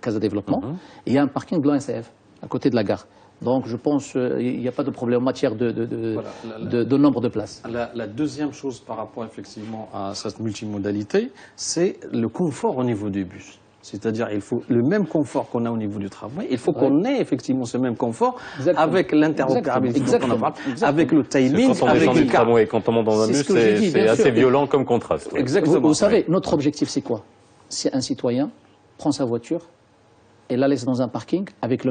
Casa Développement, et il y a un parking de l'ONCF, à côté de la gare. Donc je pense qu'il n'y a pas de problème en matière de nombre de places. La deuxième chose par rapport effectivement à cette multimodalité, c'est le confort au niveau du bus. C'est-à-dire il faut le même confort qu'on a au niveau du tramway, il faut qu'on ait effectivement ce même confort avec l'interopérabilité dont on a parlé, avec le timing, avec le tramway. Quand on monte dans un bus, c'est assez violent comme contraste. Ouais. Exactement. Vous savez, notre objectif c'est quoi? C'est un citoyen prend sa voiture et la laisse dans un parking avec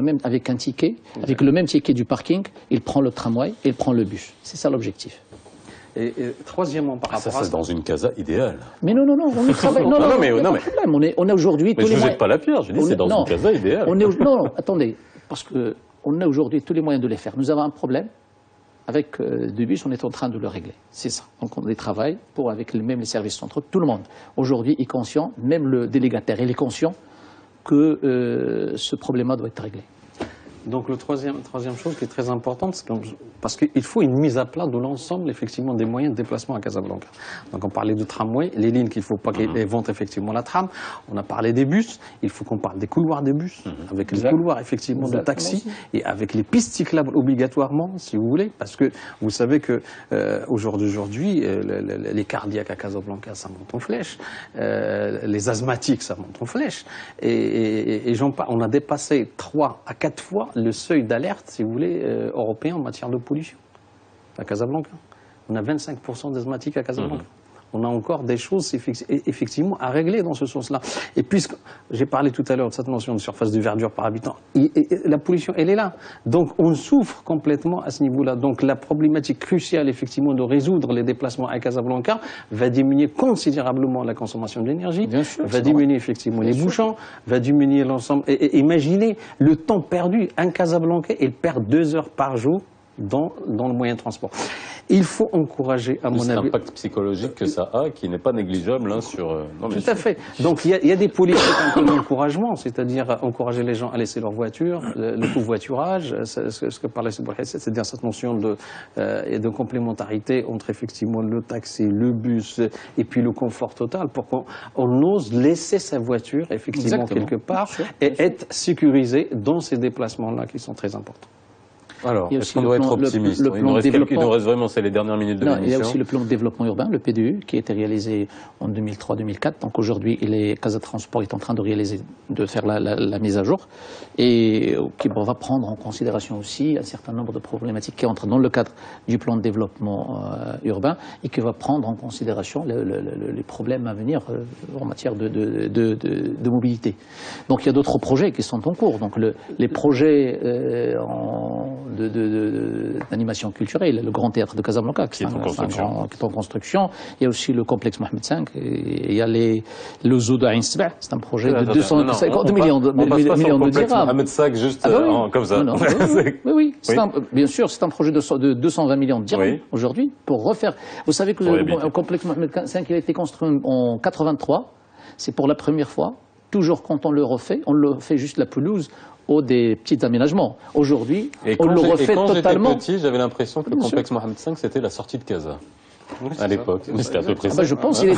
un ticket, avec le même ticket du parking, il prend le tramway et il prend le bus. C'est ça l'objectif. Et troisièmement, par rapport à ça, c'est dans une casa idéale. Mais non, on y travaille. Non, mais on est aujourd'hui. Mais je ne vous jette pas la pierre. Je dis c'est dans une casa idéale. Non, attendez, parce que on a aujourd'hui tous les moyens de les faire. Nous avons un problème avec du bus, on est en train de le régler. C'est ça. Donc on y travaille avec les services centraux. Tout le monde aujourd'hui est conscient, même le délégataire, il est conscient que ce problème-là doit être réglé. Donc le troisième chose qui est très importante, c'est parce qu'il faut une mise à plat de l'ensemble effectivement des moyens de déplacement à Casablanca. Donc on parlait de tramway, les lignes qu'il ne faut pas qu'elles vont effectivement la tram. On a parlé des bus, il faut qu'on parle des couloirs des bus, avec les couloirs effectivement de taxi et avec les pistes cyclables obligatoirement, si vous voulez, parce que vous savez que aujourd'hui les cardiaques à Casablanca ça monte en flèche, les asthmatiques ça monte en flèche, et on a dépassé 3 à 4 fois le seuil d'alerte, si vous voulez, européen en matière de pollution à Casablanca. On a 25% d'asthmatiques à Casablanca. On a encore des choses effectivement à régler dans ce sens-là. Et puisque j'ai parlé tout à l'heure de cette notion de surface de verdure par habitant, la pollution, elle est là. Donc on souffre complètement à ce niveau-là. Donc la problématique cruciale effectivement de résoudre les déplacements à Casablanca va diminuer considérablement la consommation d'énergie, va diminuer effectivement les bouchons, va diminuer l'ensemble. Et imaginez le temps perdu. Un Casablanca, il perd 2 heures par jour dans le moyen de transport. Il faut encourager, à mon avis... l'impact psychologique que ça a, qui n'est pas négligeable sur... Tout à fait. Donc il y a des politiques un peu d'encouragement, c'est-à-dire encourager les gens à laisser leur voiture, le covoiturage, ce que parlait Sebouhel, c'est-à-dire cette notion de complémentarité entre effectivement le taxi, le bus et puis le confort total, pour qu'on ose laisser sa voiture effectivement quelque part et être sécurisé dans ces déplacements-là qui sont très importants. Alors, est-ce qu'on doit être optimiste? Il nous reste vraiment, c'est les dernières minutes de l'émission. Il y a aussi le plan de développement urbain, le PDU, qui a été réalisé en 2003-2004. Donc aujourd'hui, Casa Transport est en train de faire la mise à jour et qui va prendre en considération aussi un certain nombre de problématiques qui entrent dans le cadre du plan de développement urbain et qui va prendre en considération les problèmes à venir en matière de mobilité. Donc il y a d'autres projets qui sont en cours. Donc les projets d'animation culturelle, le Grand Théâtre de Casablanca qui est en construction. Il y a aussi le complexe Mohamed V, et il y a le zoo d'Ain Seba, c'est un projet de 250 millions de dirhams. Mohamed V juste comme ça. Oui, bien sûr, c'est un projet de 220 millions de dirhams aujourd'hui pour refaire. Vous savez que le complexe Mohamed V il a été construit en 83, c'est pour la première fois. Toujours quand on le fait juste la pelouse ou des petits aménagements. Aujourd'hui, on le refait totalement. Quand j'étais petit, j'avais l'impression que le complexe Mohamed V, c'était la sortie de Casa. À l'époque, c'était à peu près ça. Je pense qu'il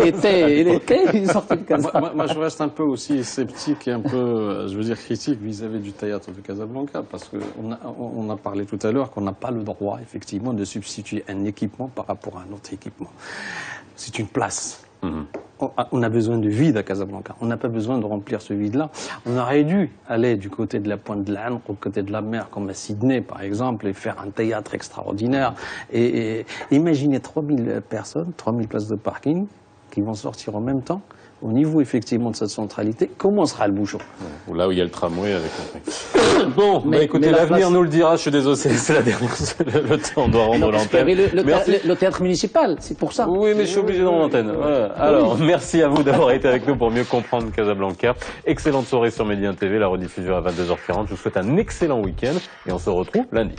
était sorti de Casa. Moi, je reste un peu aussi sceptique et un peu, je veux dire, critique vis-à-vis du théâtre de Casablanca, parce qu'on a parlé tout à l'heure qu'on n'a pas le droit, effectivement, de substituer un équipement par rapport à un autre équipement. C'est une place. On a besoin de vide à Casablanca. On n'a pas besoin de remplir ce vide-là. On aurait dû aller du côté de la pointe de l'Ain, au côté de la mer, comme à Sydney, par exemple, et faire un théâtre extraordinaire. Et imaginez 3000 personnes, 3000 places de parking qui vont sortir en même temps. Au niveau effectivement de cette centralité, comment sera le bouchon? Là où il y a le tramway avec Bon, écoutez, l'avenir nous le dira, je suis désolé, c'est la dernière, le temps doit rendre l'antenne. Le théâtre municipal, c'est pour ça. Oui, mais je suis obligé de rendre l'antenne. Voilà. Alors, merci à vous d'avoir été avec nous pour mieux comprendre Casablanca. Excellente soirée sur Média TV, la rediffusion à 22h40. Je vous souhaite un excellent week-end et on se retrouve lundi.